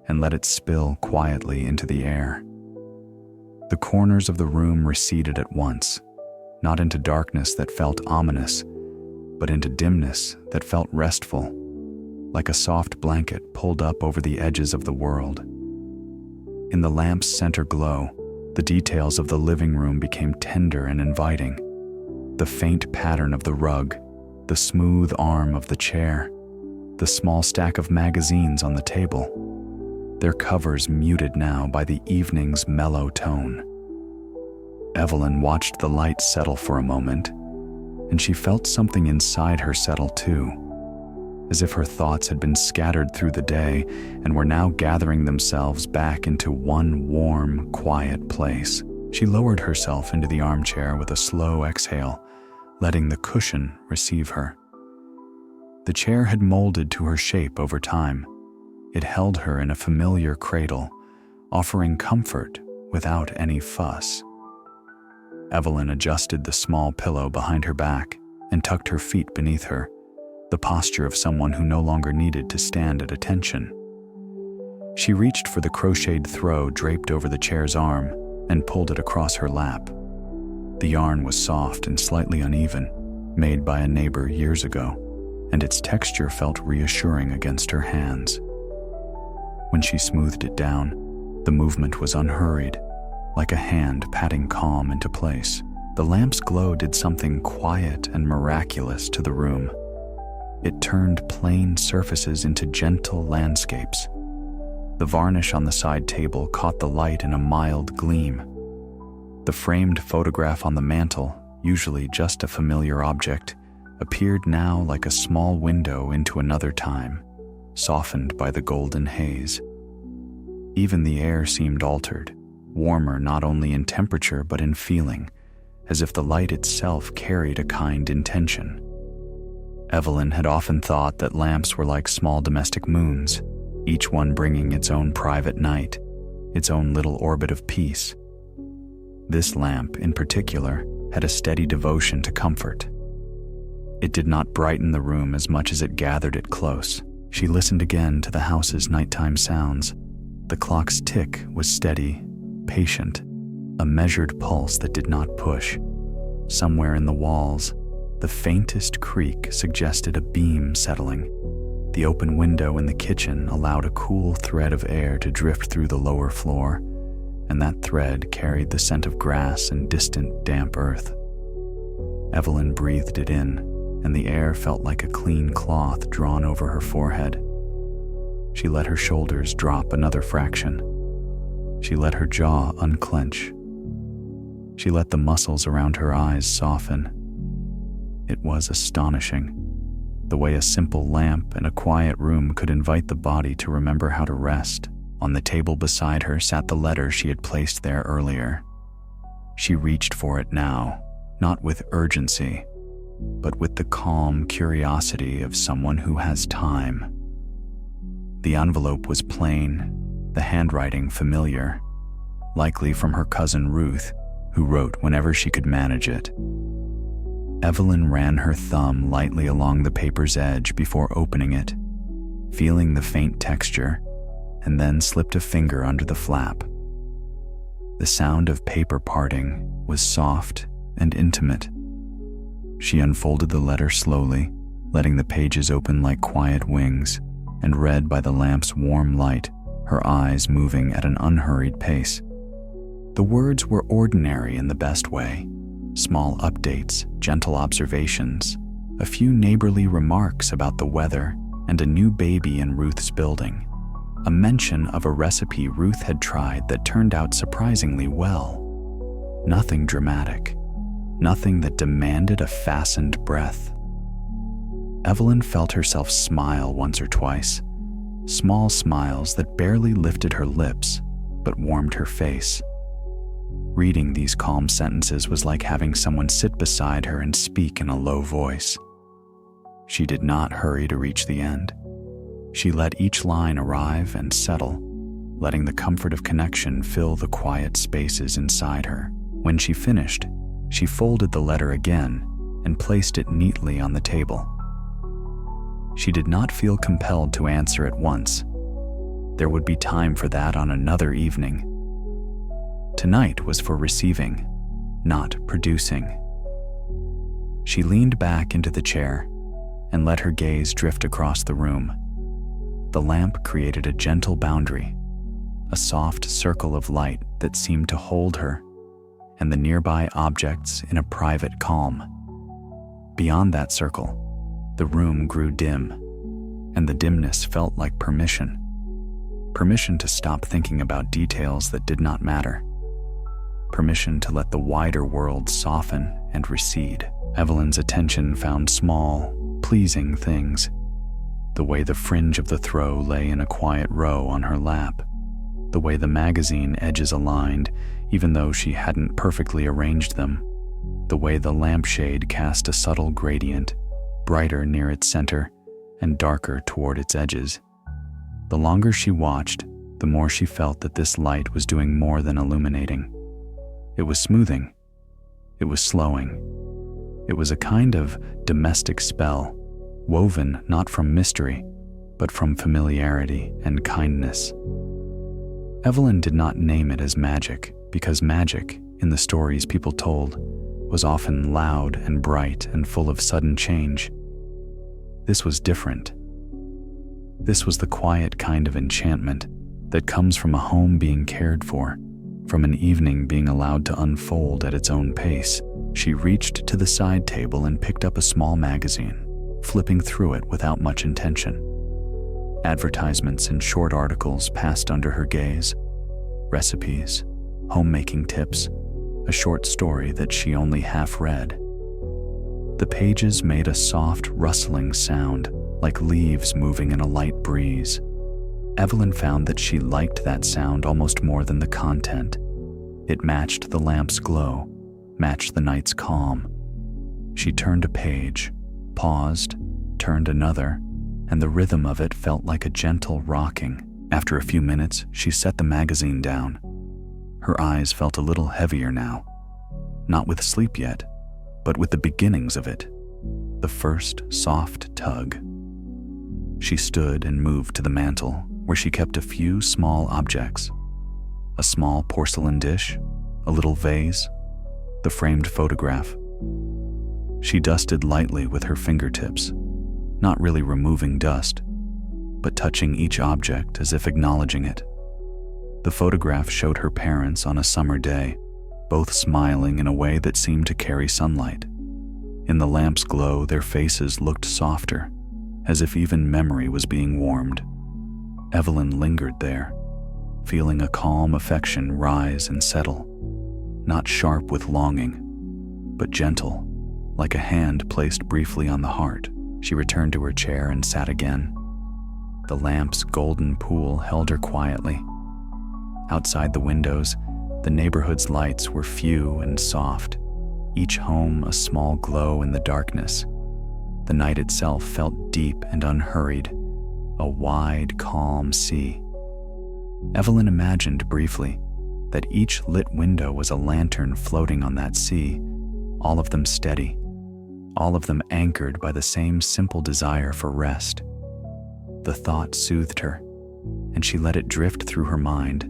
and let it spill quietly into the air. The corners of the room receded at once, not into darkness that felt ominous, but into dimness that felt restful, like a soft blanket pulled up over the edges of the world. In the lamp's center glow, the details of the living room became tender and inviting. The faint pattern of the rug, the smooth arm of the chair, the small stack of magazines on the table, their covers muted now by the evening's mellow tone. Evelyn watched the light settle for a moment, and she felt something inside her settle too, as if her thoughts had been scattered through the day and were now gathering themselves back into one warm, quiet place. She lowered herself into the armchair with a slow exhale, letting the cushion receive her. The chair had molded to her shape over time. It held her in a familiar cradle, offering comfort without any fuss. Evelyn adjusted the small pillow behind her back and tucked her feet beneath her, the posture of someone who no longer needed to stand at attention. She reached for the crocheted throw draped over the chair's arm and pulled it across her lap. The yarn was soft and slightly uneven, made by a neighbor years ago, and its texture felt reassuring against her hands. When she smoothed it down, the movement was unhurried, like a hand patting calm into place. The lamp's glow did something quiet and miraculous to the room. It turned plain surfaces into gentle landscapes. The varnish on the side table caught the light in a mild gleam. The framed photograph on the mantel, usually just a familiar object, appeared now like a small window into another time, softened by the golden haze. Even the air seemed altered, warmer not only in temperature but in feeling, as if the light itself carried a kind intention. Evelyn had often thought that lamps were like small domestic moons, each one bringing its own private night, its own little orbit of peace. This lamp, in particular, had a steady devotion to comfort. It did not brighten the room as much as it gathered it close. She listened again to the house's nighttime sounds. The clock's tick was steady, patient, a measured pulse that did not push. Somewhere in the walls, the faintest creak suggested a beam settling. The open window in the kitchen allowed a cool thread of air to drift through the lower floor, and that thread carried the scent of grass and distant, damp earth. Evelyn breathed it in, and the air felt like a clean cloth drawn over her forehead. She let her shoulders drop another fraction. She let her jaw unclench. She let the muscles around her eyes soften. It was astonishing, the way a simple lamp in a quiet room could invite the body to remember how to rest. On the table beside her sat the letter she had placed there earlier. She reached for it now, not with urgency, but with the calm curiosity of someone who has time. The envelope was plain, the handwriting familiar, likely from her cousin Ruth, who wrote whenever she could manage it. Evelyn ran her thumb lightly along the paper's edge before opening it, feeling the faint texture, and then slipped a finger under the flap. The sound of paper parting was soft and intimate, She unfolded the letter slowly, letting the pages open like quiet wings, and read by the lamp's warm light, her eyes moving at an unhurried pace. The words were ordinary in the best way. Small updates, gentle observations, a few neighborly remarks about the weather, and a new baby in Ruth's building. A mention of a recipe Ruth had tried that turned out surprisingly well. Nothing dramatic, nothing that demanded a fastened breath. Evelyn felt herself smile once or twice, small smiles that barely lifted her lips but warmed her face. Reading these calm sentences was like having someone sit beside her and speak in a low voice. She did not hurry to reach the end. She let each line arrive and settle, letting the comfort of connection fill the quiet spaces inside her. When she finished, she folded the letter again and placed it neatly on the table. She did not feel compelled to answer at once. There would be time for that on another evening. Tonight was for receiving, not producing. She leaned back into the chair and let her gaze drift across the room. The lamp created a gentle boundary, a soft circle of light that seemed to hold her, and the nearby objects in a private calm. Beyond that circle, the room grew dim, and the dimness felt like permission. Permission to stop thinking about details that did not matter. Permission to let the wider world soften and recede. Evelyn's attention found small, pleasing things. The way the fringe of the throw lay in a quiet row on her lap. The way the magazine edges aligned, even though she hadn't perfectly arranged them. The way the lampshade cast a subtle gradient, brighter near its center and darker toward its edges. The longer she watched, the more she felt that this light was doing more than illuminating. It was smoothing. It was slowing. It was a kind of domestic spell, woven not from mystery, but from familiarity and kindness. Evelyn did not name it as magic, because magic, in the stories people told, was often loud and bright and full of sudden change. This was different. This was the quiet kind of enchantment that comes from a home being cared for, from an evening being allowed to unfold at its own pace. She reached to the side table and picked up a small magazine, flipping through it without much intention. Advertisements and short articles passed under her gaze. Recipes, homemaking tips, a short story that she only half read. The pages made a soft, rustling sound, like leaves moving in a light breeze. Evelyn found that she liked that sound almost more than the content. It matched the lamp's glow, matched the night's calm. She turned a page, paused, turned another, and the rhythm of it felt like a gentle rocking. After a few minutes, she set the magazine down. Her eyes felt a little heavier now, not with sleep yet, but with the beginnings of it, the first soft tug. She stood and moved to the mantel, where she kept a few small objects. A small porcelain dish, a little vase, the framed photograph. She dusted lightly with her fingertips, not really removing dust, but touching each object as if acknowledging it. The photograph showed her parents on a summer day, both smiling in a way that seemed to carry sunlight. In the lamp's glow, their faces looked softer, as if even memory was being warmed. Evelyn lingered there, feeling a calm affection rise and settle, not sharp with longing, but gentle, like a hand placed briefly on the heart. She returned to her chair and sat again. The lamp's golden pool held her quietly. Outside the windows, the neighborhood's lights were few and soft, each home a small glow in the darkness. The night itself felt deep and unhurried, a wide, calm sea. Evelyn imagined briefly that each lit window was a lantern floating on that sea, all of them steady, all of them anchored by the same simple desire for rest. The thought soothed her, and she let it drift through her mind,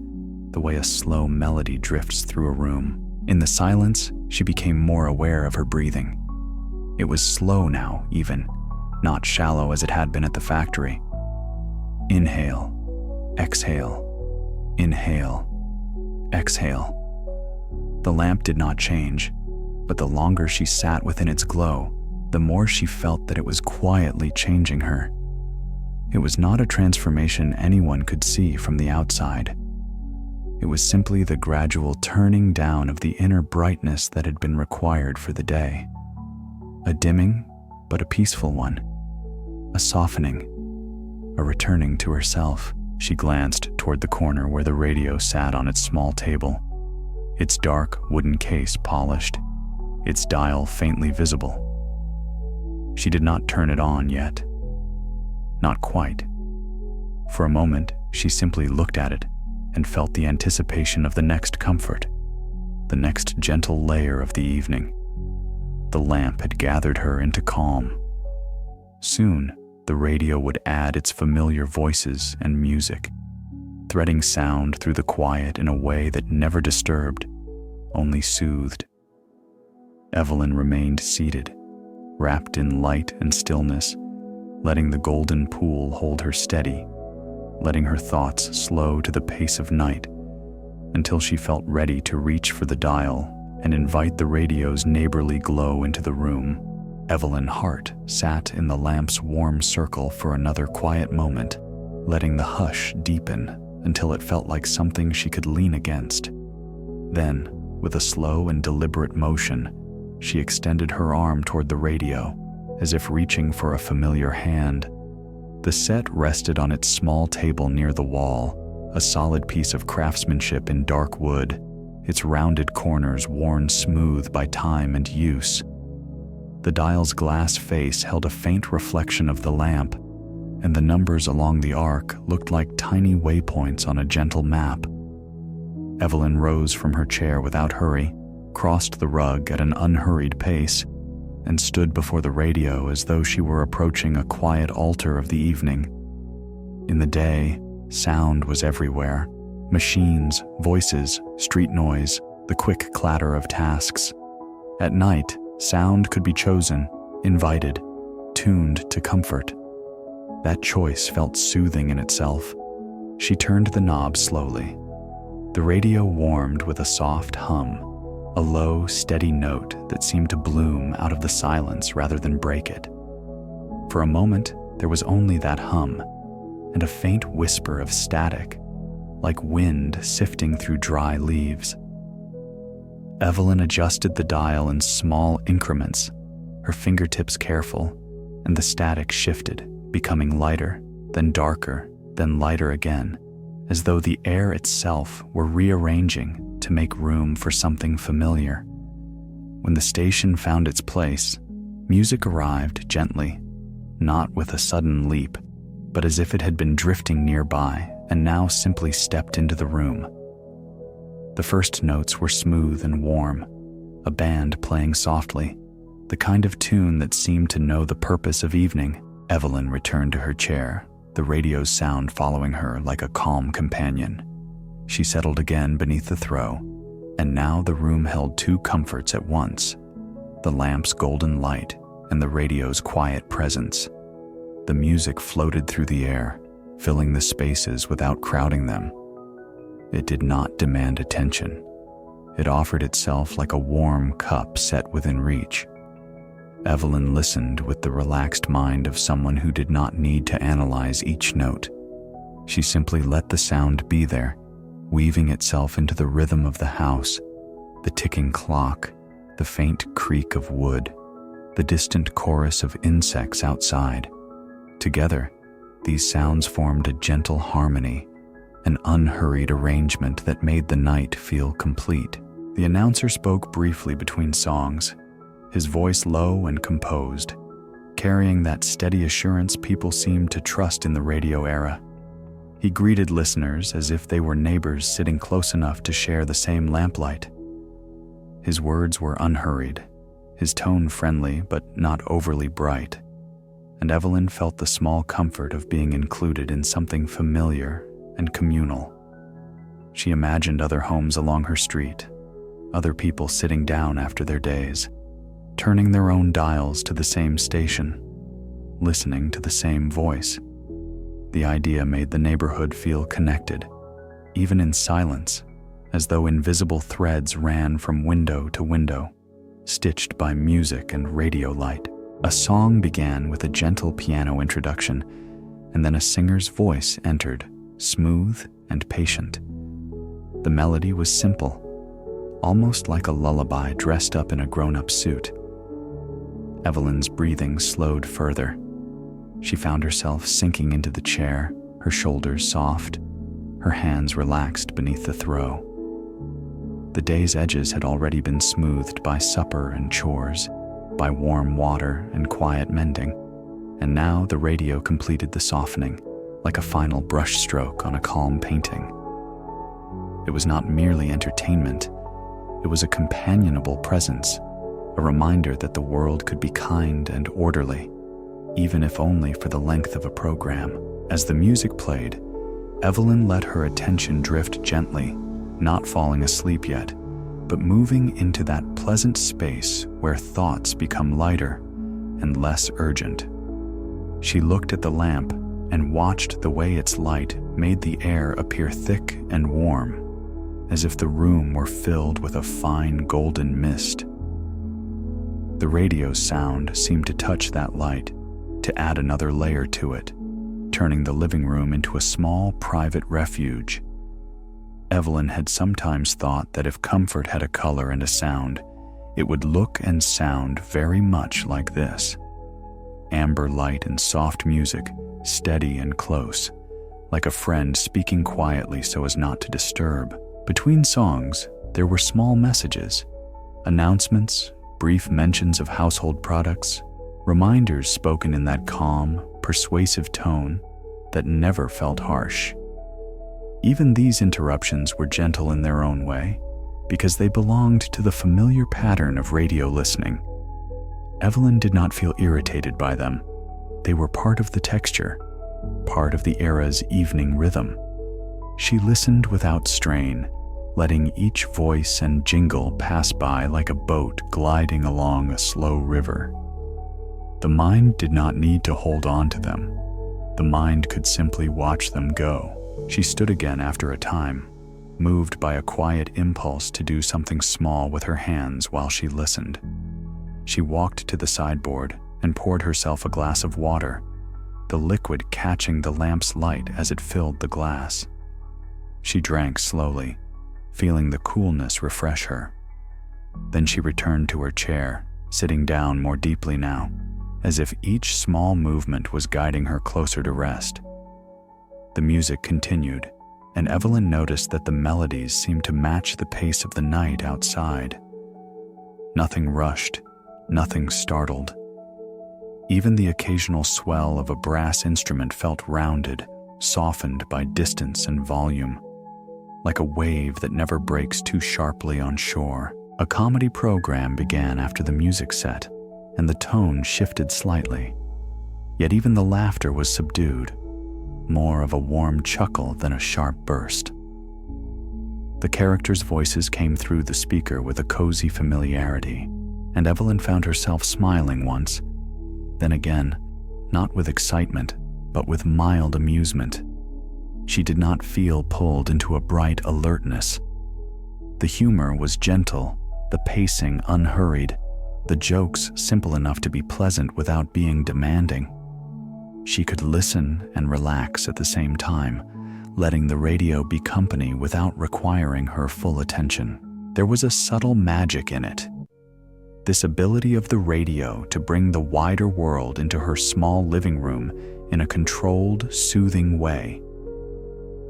the way a slow melody drifts through a room. In the silence, she became more aware of her breathing. It was slow now, even, not shallow as it had been at the factory. Inhale, exhale, inhale, exhale. The lamp did not change, but the longer she sat within its glow, the more she felt that it was quietly changing her. It was not a transformation anyone could see from the outside. It was simply the gradual turning down of the inner brightness that had been required for the day. A dimming, but a peaceful one. A softening, a returning to herself. She glanced toward the corner where the radio sat on its small table, its dark wooden case polished, its dial faintly visible. She did not turn it on yet. Not quite. For a moment, she simply looked at it and felt the anticipation of the next comfort, the next gentle layer of the evening. The lamp had gathered her into calm. Soon, the radio would add its familiar voices and music, threading sound through the quiet in a way that never disturbed, only soothed. Evelyn remained seated, wrapped in light and stillness, letting the golden pool hold her steady, letting her thoughts slow to the pace of night, until she felt ready to reach for the dial and invite the radio's neighborly glow into the room. Evelyn Hart sat in the lamp's warm circle for another quiet moment, letting the hush deepen until it felt like something she could lean against. Then, with a slow and deliberate motion, she extended her arm toward the radio, as if reaching for a familiar hand. The set rested on its small table near the wall, a solid piece of craftsmanship in dark wood, its rounded corners worn smooth by time and use. The dial's glass face held a faint reflection of the lamp, and the numbers along the arc looked like tiny waypoints on a gentle map. Evelyn rose from her chair without hurry, crossed the rug at an unhurried pace, and stood before the radio as though she were approaching a quiet altar of the evening. In the day, sound was everywhere. Machines, voices, street noise, the quick clatter of tasks. At night, sound could be chosen, invited, tuned to comfort. That choice felt soothing in itself. She turned the knob slowly. The radio warmed with a soft hum, a low, steady note that seemed to bloom out of the silence rather than break it. For a moment, there was only that hum, and a faint whisper of static, like wind sifting through dry leaves. Evelyn adjusted the dial in small increments, her fingertips careful, and the static shifted, becoming lighter, then darker, then lighter again, as though the air itself were rearranging to make room for something familiar. When the station found its place, music arrived gently, not with a sudden leap, but as if it had been drifting nearby and now simply stepped into the room. The first notes were smooth and warm, a band playing softly, the kind of tune that seemed to know the purpose of evening. Evelyn returned to her chair, the radio's sound following her like a calm companion. She settled again beneath the throw, and now the room held two comforts at once: the lamp's golden light and the radio's quiet presence. The music floated through the air, filling the spaces without crowding them. It did not demand attention. It offered itself like a warm cup set within reach. Evelyn listened with the relaxed mind of someone who did not need to analyze each note. She simply let the sound be there, weaving itself into the rhythm of the house, the ticking clock, the faint creak of wood, the distant chorus of insects outside. Together, these sounds formed a gentle harmony, an unhurried arrangement that made the night feel complete. The announcer spoke briefly between songs, his voice low and composed, carrying that steady assurance people seemed to trust in the radio era. He greeted listeners as if they were neighbors sitting close enough to share the same lamplight. His words were unhurried, his tone friendly but not overly bright, and Evelyn felt the small comfort of being included in something familiar and communal. She imagined other homes along her street, other people sitting down after their days, turning their own dials to the same station, listening to the same voice. The idea made the neighborhood feel connected, even in silence, as though invisible threads ran from window to window, stitched by music and radio light. A song began with a gentle piano introduction, and then a singer's voice entered, smooth and patient. The melody was simple, almost like a lullaby dressed up in a grown-up suit. Evelyn's breathing slowed further. She found herself sinking into the chair, her shoulders soft, her hands relaxed beneath the throw. The day's edges had already been smoothed by supper and chores, by warm water and quiet mending, and now the radio completed the softening, like a final brushstroke on a calm painting. It was not merely entertainment, it was a companionable presence, a reminder that the world could be kind and orderly, even if only for the length of a program. As the music played, Evelyn let her attention drift gently, not falling asleep yet, but moving into that pleasant space where thoughts become lighter and less urgent. She looked at the lamp and watched the way its light made the air appear thick and warm, as if the room were filled with a fine golden mist. The radio's sound seemed to touch that light, to add another layer to it, turning the living room into a small private refuge. Evelyn had sometimes thought that if comfort had a color and a sound, it would look and sound very much like this. Amber light and soft music, steady and close, like a friend speaking quietly so as not to disturb. Between songs, there were small messages, announcements, brief mentions of household products, reminders spoken in that calm, persuasive tone that never felt harsh. Even these interruptions were gentle in their own way, because they belonged to the familiar pattern of radio listening. Evelyn did not feel irritated by them. They were part of the texture, part of the era's evening rhythm. She listened without strain, letting each voice and jingle pass by like a boat gliding along a slow river. The mind did not need to hold on to them. The mind could simply watch them go. She stood again after a time, moved by a quiet impulse to do something small with her hands while she listened. She walked to the sideboard and poured herself a glass of water, the liquid catching the lamp's light as it filled the glass. She drank slowly, feeling the coolness refresh her. Then she returned to her chair, sitting down more deeply now, as if each small movement was guiding her closer to rest. The music continued, and Evelyn noticed that the melodies seemed to match the pace of the night outside. Nothing rushed, nothing startled. Even the occasional swell of a brass instrument felt rounded, softened by distance and volume, like a wave that never breaks too sharply on shore. A comedy program began after the music set, and the tone shifted slightly. Yet even the laughter was subdued, more of a warm chuckle than a sharp burst. The characters' voices came through the speaker with a cozy familiarity, and Evelyn found herself smiling once, then again, not with excitement, but with mild amusement. She did not feel pulled into a bright alertness. The humor was gentle, the pacing unhurried, the jokes simple enough to be pleasant without being demanding. She could listen and relax at the same time, letting the radio be company without requiring her full attention. There was a subtle magic in it. This ability of the radio to bring the wider world into her small living room in a controlled, soothing way.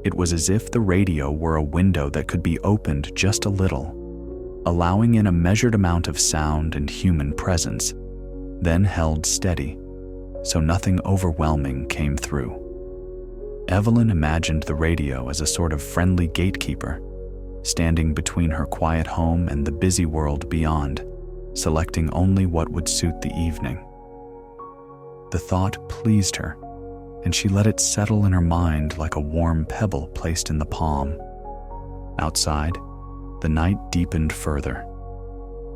It was as if the radio were a window that could be opened just a little, allowing in a measured amount of sound and human presence, then held steady, so nothing overwhelming came through. Evelyn imagined the radio as a sort of friendly gatekeeper, standing between her quiet home and the busy world beyond, selecting only what would suit the evening. The thought pleased her, and she let it settle in her mind like a warm pebble placed in the palm. Outside, the night deepened further.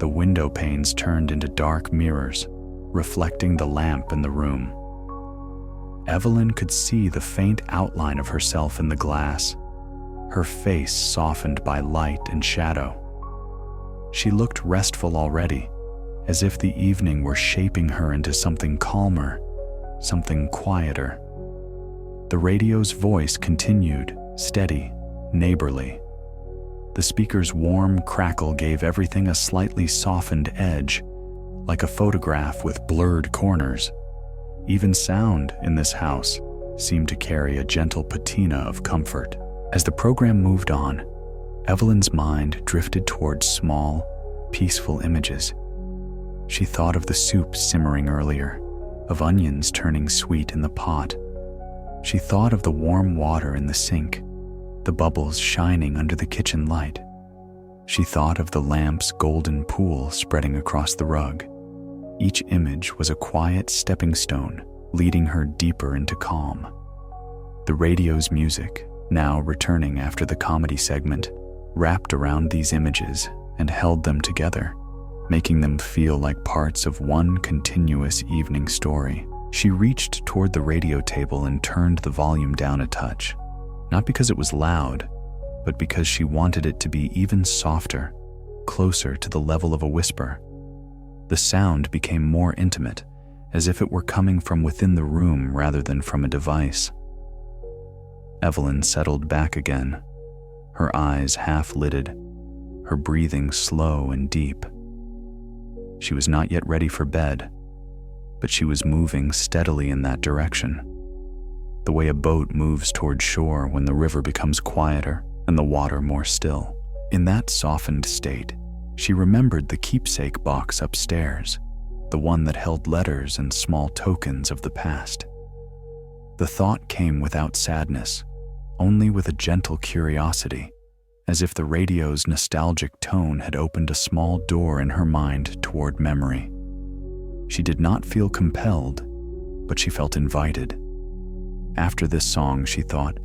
The window panes turned into dark mirrors, reflecting the lamp in the room. Evelyn could see the faint outline of herself in the glass, her face softened by light and shadow. She looked restful already, as if the evening were shaping her into something calmer, something quieter. The radio's voice continued, steady, neighborly. The speaker's warm crackle gave everything a slightly softened edge, like a photograph with blurred corners. Even sound in this house seemed to carry a gentle patina of comfort. As the program moved on, Evelyn's mind drifted towards small, peaceful images. She thought of the soup simmering earlier, of onions turning sweet in the pot. She thought of the warm water in the sink, the bubbles shining under the kitchen light. She thought of the lamp's golden pool spreading across the rug. Each image was a quiet stepping stone, leading her deeper into calm. The radio's music, now returning after the comedy segment, wrapped around these images and held them together, making them feel like parts of one continuous evening story. She reached toward the radio table and turned the volume down a touch, not because it was loud, but because she wanted it to be even softer, closer to the level of a whisper. The sound became more intimate, as if it were coming from within the room rather than from a device. Evelyn settled back again, her eyes half-lidded, her breathing slow and deep. She was not yet ready for bed, but she was moving steadily in that direction, the way a boat moves toward shore when the river becomes quieter and the water more still. In that softened state, she remembered the keepsake box upstairs, the one that held letters and small tokens of the past. The thought came without sadness, only with a gentle curiosity, as if the radio's nostalgic tone had opened a small door in her mind toward memory. She did not feel compelled, but she felt invited. After this song, she thought,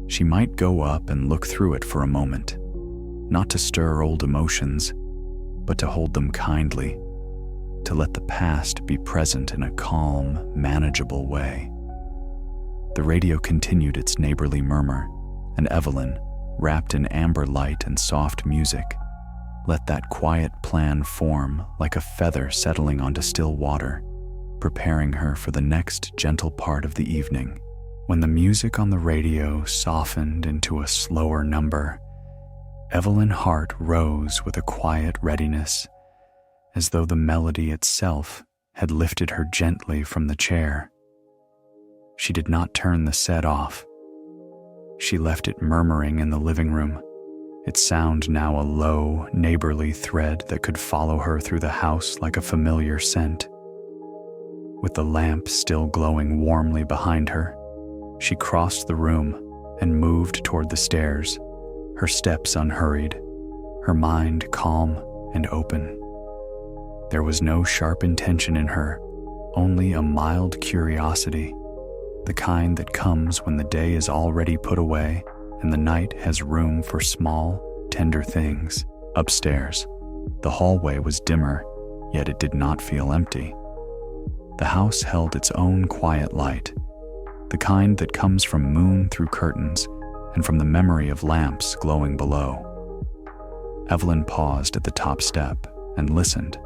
she might go up and look through it for a moment, not to stir old emotions, but to hold them kindly, to let the past be present in a calm, manageable way. The radio continued its neighborly murmur, and Evelyn, wrapped in amber light and soft music, let that quiet plan form like a feather settling onto still water, preparing her for the next gentle part of the evening. When the music on the radio softened into a slower number, Evelyn Hart rose with a quiet readiness, as though the melody itself had lifted her gently from the chair. She did not turn the set off. She left it murmuring in the living room, its sound now a low, neighborly thread that could follow her through the house like a familiar scent. With the lamp still glowing warmly behind her, she crossed the room and moved toward the stairs, her steps unhurried, her mind calm and open. There was no sharp intention in her, only a mild curiosity, the kind that comes when the day is already put away and the night has room for small, tender things. Upstairs, the hallway was dimmer, yet it did not feel empty. The house held its own quiet light, the kind that comes from moon through curtains and from the memory of lamps glowing below. Evelyn paused at the top step and listened.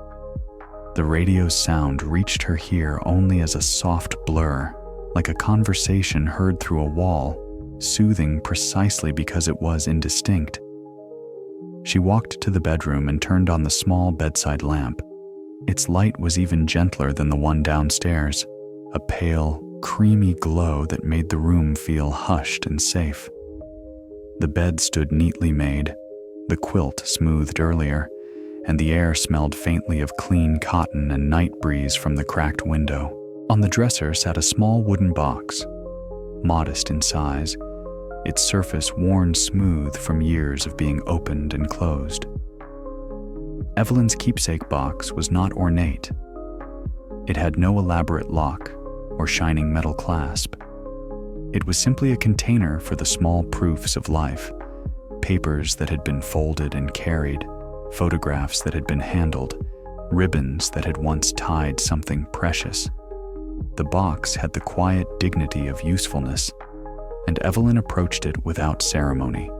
The radio's sound reached her ear only as a soft blur, like a conversation heard through a wall, soothing precisely because it was indistinct. She walked to the bedroom and turned on the small bedside lamp. Its light was even gentler than the one downstairs, a pale, creamy glow that made the room feel hushed and safe. The bed stood neatly made, the quilt smoothed earlier, and the air smelled faintly of clean cotton and night breeze from the cracked window. On the dresser sat a small wooden box, modest in size, its surface worn smooth from years of being opened and closed. Evelyn's keepsake box was not ornate. It had no elaborate lock or shining metal clasp. It was simply a container for the small proofs of life, papers that had been folded and carried, photographs that had been handled, ribbons that had once tied something precious. The box had the quiet dignity of usefulness, and Evelyn approached it without ceremony.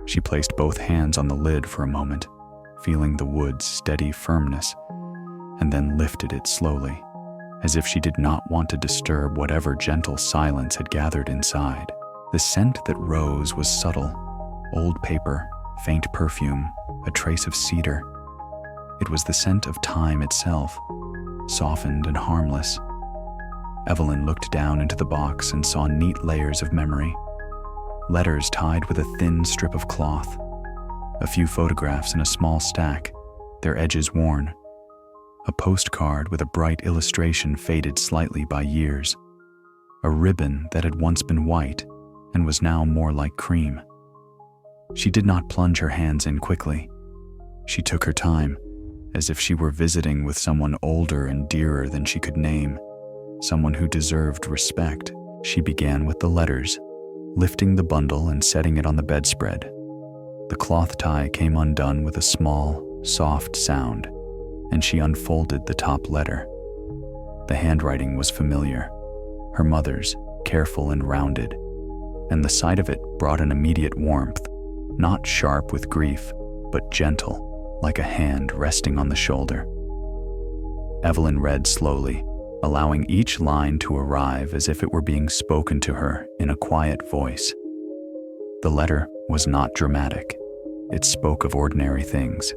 She placed both hands on the lid for a moment, feeling the wood's steady firmness, and then lifted it slowly, as if she did not want to disturb whatever gentle silence had gathered inside. The scent that rose was subtle: old paper, faint perfume, a trace of cedar. It was the scent of time itself, softened and harmless. Evelyn looked down into the box and saw neat layers of memory. Letters tied with a thin strip of cloth. A few photographs in a small stack, their edges worn. A postcard with a bright illustration faded slightly by years. A ribbon that had once been white and was now more like cream. She did not plunge her hands in quickly. She took her time, as if she were visiting with someone older and dearer than she could name, someone who deserved respect. She began with the letters, lifting the bundle and setting it on the bedspread. The cloth tie came undone with a small, soft sound, and she unfolded the top letter. The handwriting was familiar, her mother's, careful and rounded, and the sight of it brought an immediate warmth, not sharp with grief, but gentle, like a hand resting on the shoulder. Evelyn read slowly, allowing each line to arrive as if it were being spoken to her in a quiet voice. The letter was not dramatic. It spoke of ordinary things: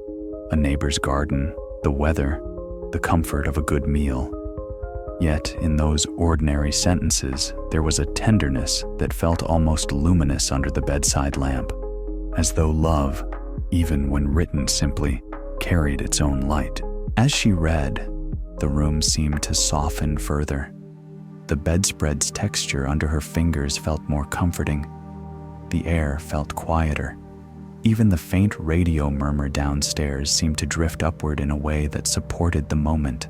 a neighbor's garden, the weather, the comfort of a good meal. Yet in those ordinary sentences, there was a tenderness that felt almost luminous under the bedside lamp, as though love, even when written simply, carried its own light. As she read, the room seemed to soften further. The bedspread's texture under her fingers felt more comforting. The air felt quieter. Even the faint radio murmur downstairs seemed to drift upward in a way that supported the moment,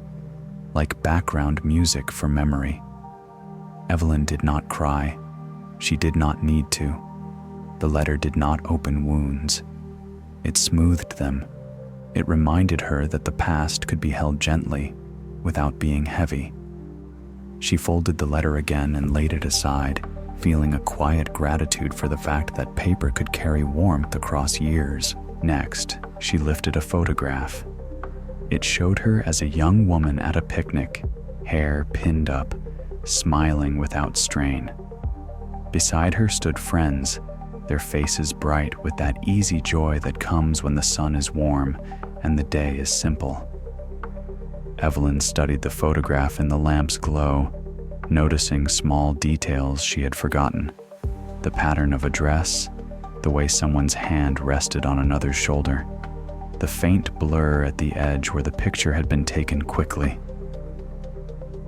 like background music for memory. Evelyn did not cry. She did not need to. The letter did not open wounds. It smoothed them. It reminded her that the past could be held gently, without being heavy. She folded the letter again and laid it aside, feeling a quiet gratitude for the fact that paper could carry warmth across years. Next, she lifted a photograph. It showed her as a young woman at a picnic, hair pinned up, smiling without strain. Beside her stood friends, their faces bright with that easy joy that comes when the sun is warm and the day is simple. Evelyn studied the photograph in the lamp's glow, noticing small details she had forgotten: the pattern of a dress, the way someone's hand rested on another's shoulder, the faint blur at the edge where the picture had been taken quickly.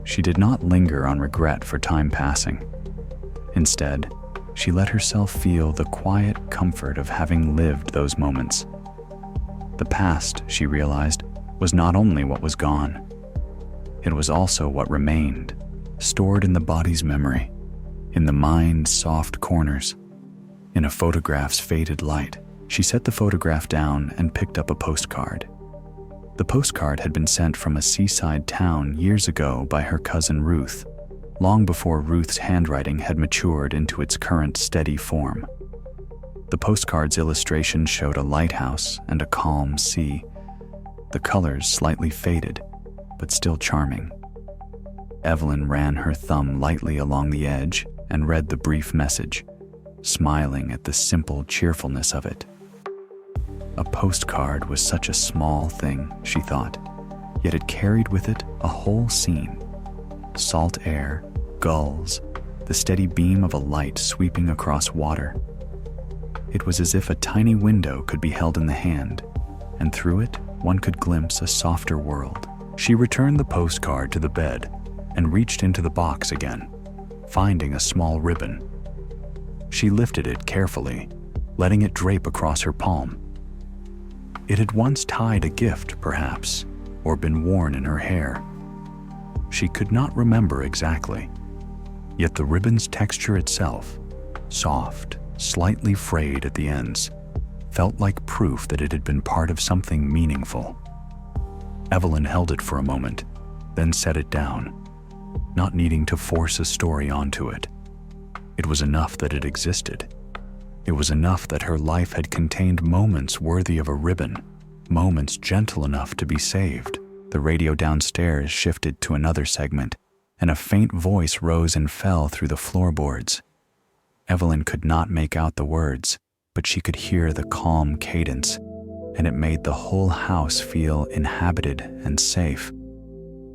She did not linger on regret for time passing. Instead, she let herself feel the quiet comfort of having lived those moments. The past, she realized, was not only what was gone. It was also what remained, stored in the body's memory, in the mind's soft corners, in a photograph's faded light. She set the photograph down and picked up a postcard. The postcard had been sent from a seaside town years ago by her cousin Ruth, long before Ruth's handwriting had matured into its current steady form. The postcard's illustration showed a lighthouse and a calm sea, the colors slightly faded, but still charming. Evelyn ran her thumb lightly along the edge and read the brief message, smiling at the simple cheerfulness of it. A postcard was such a small thing, she thought, yet it carried with it a whole scene. Salt air, gulls, the steady beam of a light sweeping across water. It was as if a tiny window could be held in the hand, and through it one could glimpse a softer world. She returned the postcard to the bed and reached into the box again, finding a small ribbon. She lifted it carefully, letting it drape across her palm. It had once tied a gift, perhaps, or been worn in her hair. She could not remember exactly, yet the ribbon's texture itself, soft, slightly frayed at the ends, felt like proof that it had been part of something meaningful. Evelyn held it for a moment, then set it down, not needing to force a story onto it. It was enough that it existed. It was enough that her life had contained moments worthy of a ribbon, moments gentle enough to be saved. The radio downstairs shifted to another segment, and a faint voice rose and fell through the floorboards. Evelyn could not make out the words, but she could hear the calm cadence, and it made the whole house feel inhabited and safe.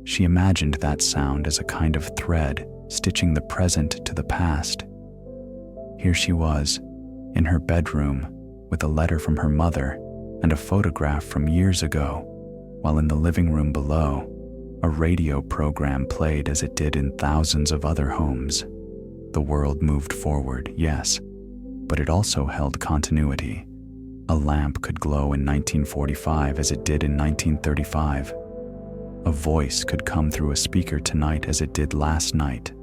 She imagined that sound as a kind of thread stitching the present to the past. Here she was, in her bedroom, with a letter from her mother and a photograph from years ago, while in the living room below, a radio program played as it did in thousands of other homes. The world moved forward, yes, but it also held continuity. A lamp could glow in 1945 as it did in 1935. A voice could come through a speaker tonight as it did last night.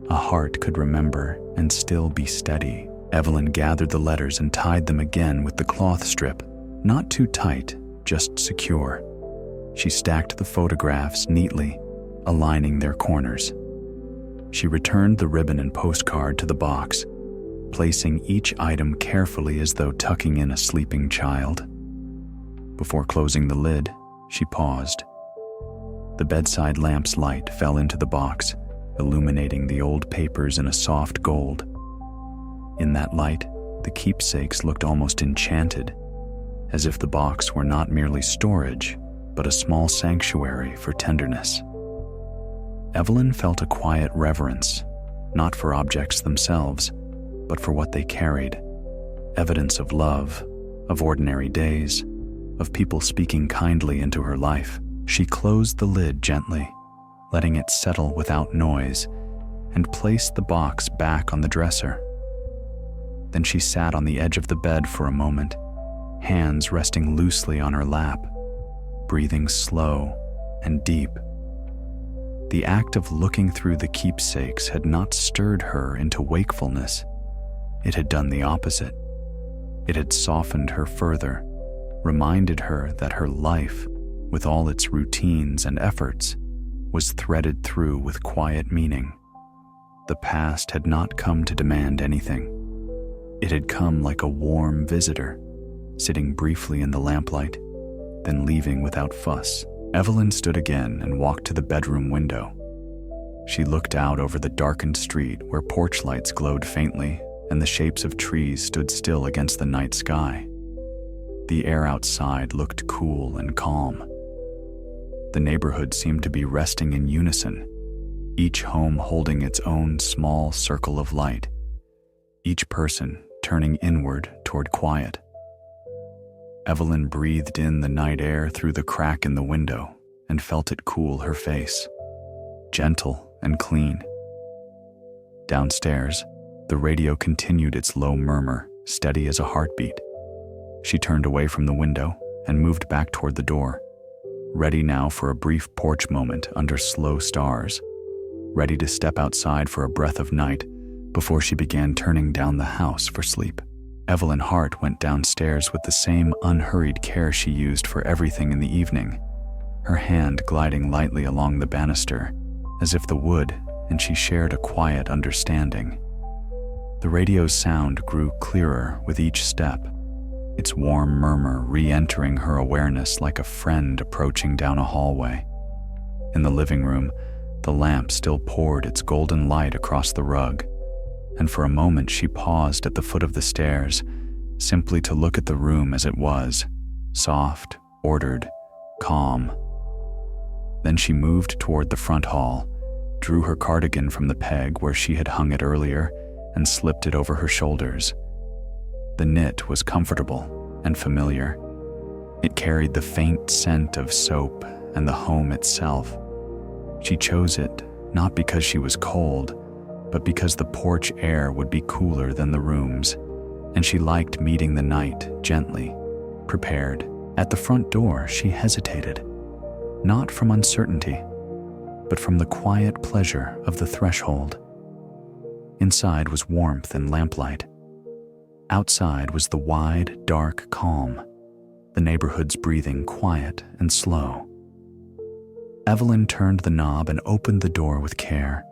A heart could remember and still be steady. Evelyn gathered the letters and tied them again with the cloth strip, not too tight, just secure. She stacked the photographs neatly, aligning their corners. She returned the ribbon and postcard to the box, placing each item carefully as though tucking in a sleeping child. Before closing the lid, she paused. The bedside lamp's light fell into the box, illuminating the old papers in a soft gold. In that light, the keepsakes looked almost enchanted, as if the box were not merely storage, but a small sanctuary for tenderness. Evelyn felt a quiet reverence, not for objects themselves, but for what they carried. Evidence of love, of ordinary days, of people speaking kindly into her life. She closed the lid gently, letting it settle without noise, and placed the box back on the dresser. Then she sat on the edge of the bed for a moment, hands resting loosely on her lap, breathing slow and deep. The act of looking through the keepsakes had not stirred her into wakefulness. It had done the opposite. It had softened her further, reminded her that her life, with all its routines and efforts, was threaded through with quiet meaning. The past had not come to demand anything. It had come like a warm visitor, sitting briefly in the lamplight, then leaving without fuss. Evelyn stood again and walked to the bedroom window. She looked out over the darkened street where porch lights glowed faintly and the shapes of trees stood still against the night sky. The air outside looked cool and calm. The neighborhood seemed to be resting in unison, each home holding its own small circle of light, each person turning inward toward quiet. Evelyn breathed in the night air through the crack in the window and felt it cool her face, gentle and clean. Downstairs, the radio continued its low murmur, steady as a heartbeat. She turned away from the window and moved back toward the door, ready now for a brief porch moment under slow stars, ready to step outside for a breath of night before she began turning down the house for sleep. Evelyn Hart went downstairs with the same unhurried care she used for everything in the evening, her hand gliding lightly along the banister, as if the wood and she shared a quiet understanding. The radio's sound grew clearer with each step, its warm murmur re-entering her awareness like a friend approaching down a hallway. In the living room, the lamp still poured its golden light across the rug, and for a moment she paused at the foot of the stairs, simply to look at the room as it was, soft, ordered, calm. Then she moved toward the front hall, drew her cardigan from the peg where she had hung it earlier, and slipped it over her shoulders. The knit was comfortable and familiar. It carried the faint scent of soap and the home itself. She chose it not because she was cold, but because the porch air would be cooler than the room's, and she liked meeting the night gently, prepared. At the front door, she hesitated, not from uncertainty, but from the quiet pleasure of the threshold. Inside was warmth and lamplight. Outside was the wide, dark calm, the neighborhood's breathing quiet and slow. Evelyn turned the knob and opened the door with care,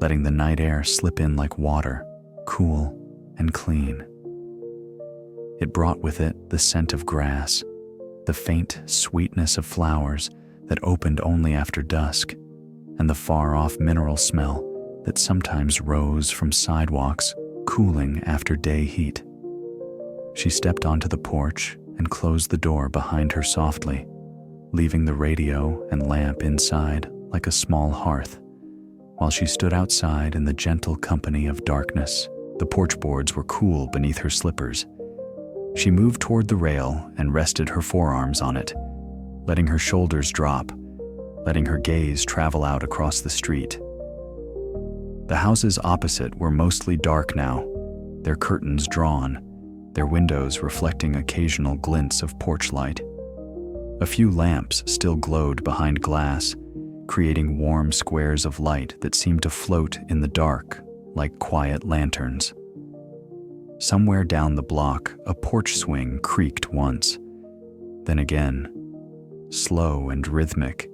letting the night air slip in like water, cool and clean. It brought with it the scent of grass, the faint sweetness of flowers that opened only after dusk, and the far-off mineral smell that sometimes rose from sidewalks cooling after day heat. She stepped onto the porch and closed the door behind her softly, leaving the radio and lamp inside like a small hearth. While she stood outside in the gentle company of darkness, the porch boards were cool beneath her slippers. She moved toward the rail and rested her forearms on it, letting her shoulders drop, letting her gaze travel out across the street. The houses opposite were mostly dark now, their curtains drawn, their windows reflecting occasional glints of porch light. A few lamps still glowed behind glass, creating warm squares of light that seemed to float in the dark like quiet lanterns. Somewhere down the block, a porch swing creaked once, then again, slow and rhythmic,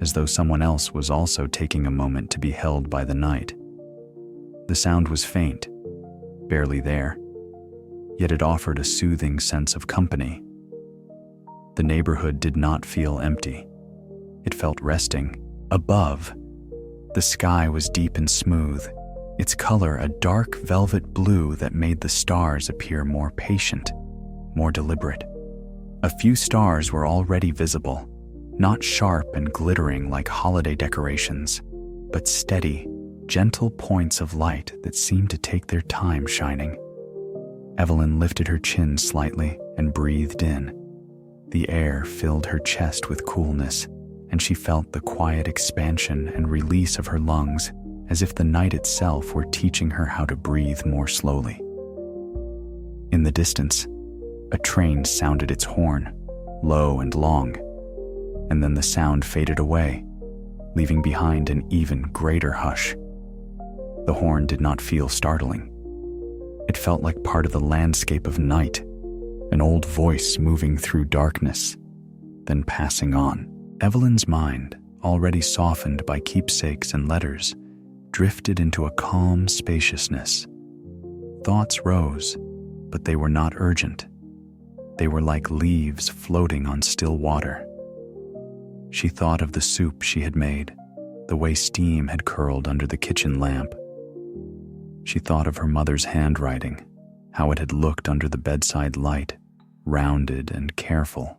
as though someone else was also taking a moment to be held by the night. The sound was faint, barely there, yet it offered a soothing sense of company. The neighborhood did not feel empty. It felt resting. Above, the sky was deep and smooth, its color a dark velvet blue that made the stars appear more patient, more deliberate. A few stars were already visible, not sharp and glittering like holiday decorations, but steady, gentle points of light that seemed to take their time shining. Evelyn lifted her chin slightly and breathed in. The air filled her chest with coolness, and she felt the quiet expansion and release of her lungs, as if the night itself were teaching her how to breathe more slowly. In the distance, a train sounded its horn, low and long, and then the sound faded away, leaving behind an even greater hush. The horn did not feel startling. It felt like part of the landscape of night, an old voice moving through darkness, then passing on. Evelyn's mind, already softened by keepsakes and letters, drifted into a calm spaciousness. Thoughts rose, but they were not urgent. They were like leaves floating on still water. She thought of the soup she had made, the way steam had curled under the kitchen lamp. She thought of her mother's handwriting, how it had looked under the bedside light, rounded and careful.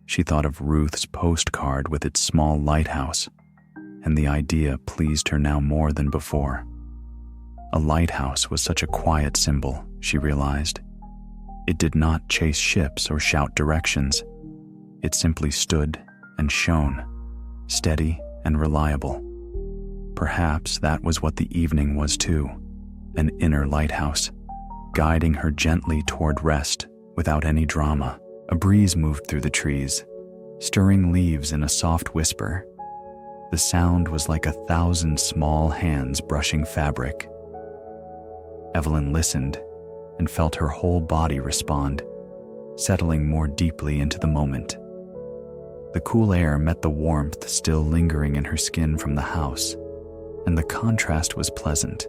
She thought of Ruth's postcard with its small lighthouse, and the idea pleased her now more than before. A lighthouse was such a quiet symbol, she realized. It did not chase ships or shout directions. It simply stood and shone, steady and reliable. Perhaps that was what the evening was too, an inner lighthouse, guiding her gently toward rest without any drama. A breeze moved through the trees, stirring leaves in a soft whisper. The sound was like 1,000 small hands brushing fabric. Evelyn listened and felt her whole body respond, settling more deeply into the moment. The cool air met the warmth still lingering in her skin from the house, and the contrast was pleasant,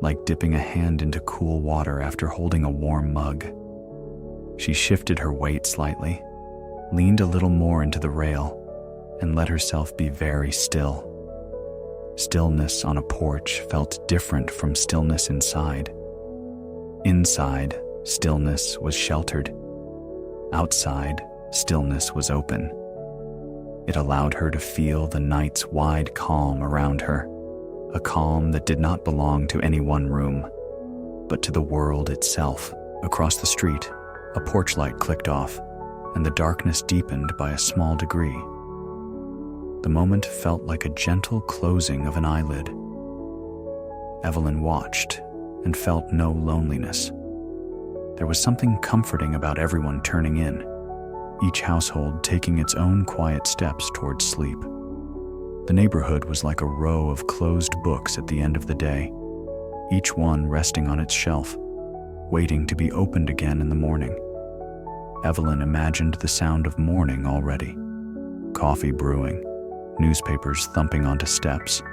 like dipping a hand into cool water after holding a warm mug. She shifted her weight slightly, leaned a little more into the rail, and let herself be very still. Stillness on a porch felt different from stillness inside. Inside, stillness was sheltered. Outside, stillness was open. It allowed her to feel the night's wide calm around her, a calm that did not belong to any one room, but to the world itself. Across the street, a porch light clicked off, and the darkness deepened by a small degree. The moment felt like a gentle closing of an eyelid. Evelyn watched and felt no loneliness. There was something comforting about everyone turning in, each household taking its own quiet steps towards sleep. The neighborhood was like a row of closed books at the end of the day, each one resting on its shelf, waiting to be opened again in the morning. Evelyn imagined the sound of morning already. Coffee brewing, newspapers thumping onto steps,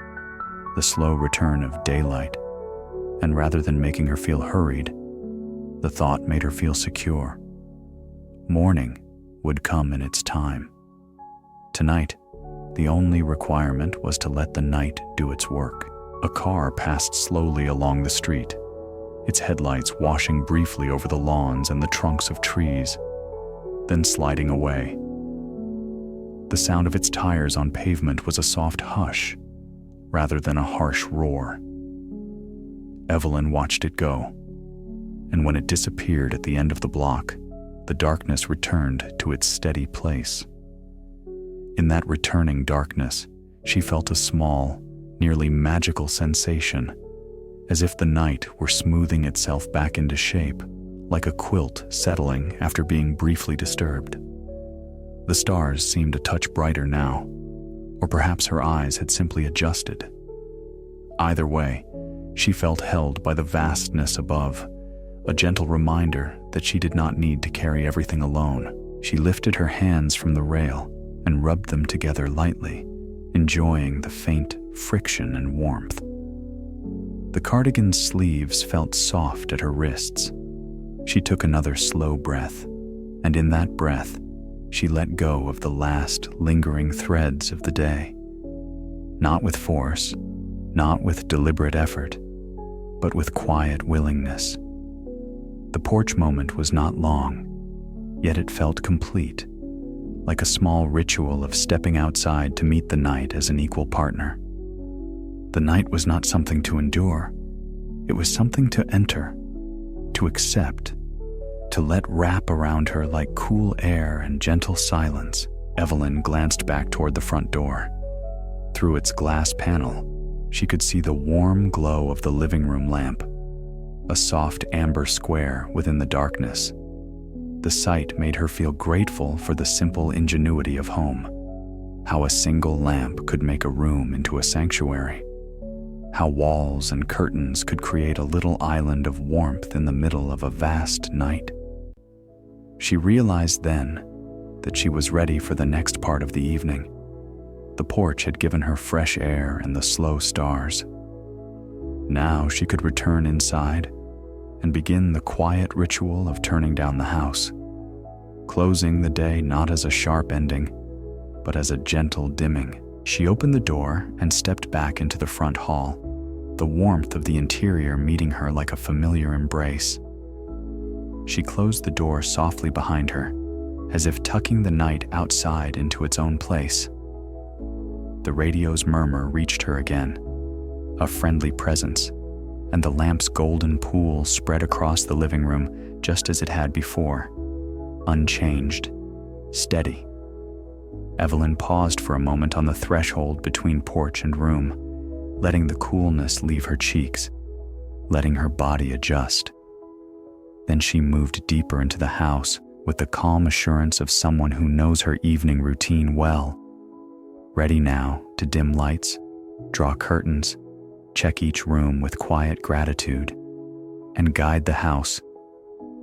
the slow return of daylight. And rather than making her feel hurried, the thought made her feel secure. Morning would come in its time. Tonight, the only requirement was to let the night do its work. A car passed slowly along the street, its headlights washing briefly over the lawns and the trunks of trees, then sliding away. The sound of its tires on pavement was a soft hush, rather than a harsh roar. Evelyn watched it go, and when it disappeared at the end of the block, the darkness returned to its steady place. In that returning darkness, she felt a small, nearly magical sensation, as if the night were smoothing itself back into shape, like a quilt settling after being briefly disturbed. The stars seemed a touch brighter now, or perhaps her eyes had simply adjusted. Either way, she felt held by the vastness above, a gentle reminder that she did not need to carry everything alone. She lifted her hands from the rail and rubbed them together lightly, enjoying the faint friction and warmth. The cardigan's sleeves felt soft at her wrists. She took another slow breath, and in that breath, she let go of the last lingering threads of the day. Not with force, not with deliberate effort, but with quiet willingness. The porch moment was not long, yet it felt complete, like a small ritual of stepping outside to meet the night as an equal partner. The night was not something to endure. It was something to enter, to accept, to let wrap around her like cool air and gentle silence. Evelyn glanced back toward the front door. Through its glass panel, she could see the warm glow of the living room lamp, a soft amber square within the darkness. The sight made her feel grateful for the simple ingenuity of home, how a single lamp could make a room into a sanctuary, how walls and curtains could create a little island of warmth in the middle of a vast night. She realized then that she was ready for the next part of the evening. The porch had given her fresh air and the slow stars. Now she could return inside and begin the quiet ritual of turning down the house, closing the day not as a sharp ending, but as a gentle dimming. She opened the door and stepped back into the front hall, the warmth of the interior meeting her like a familiar embrace. She closed the door softly behind her, as if tucking the night outside into its own place. The radio's murmur reached her again, a friendly presence, and the lamp's golden pool spread across the living room just as it had before, unchanged, steady. Evelyn paused for a moment on the threshold between porch and room, letting the coolness leave her cheeks, letting her body adjust. Then she moved deeper into the house with the calm assurance of someone who knows her evening routine well, ready now to dim lights, draw curtains, check each room with quiet gratitude, and guide the house,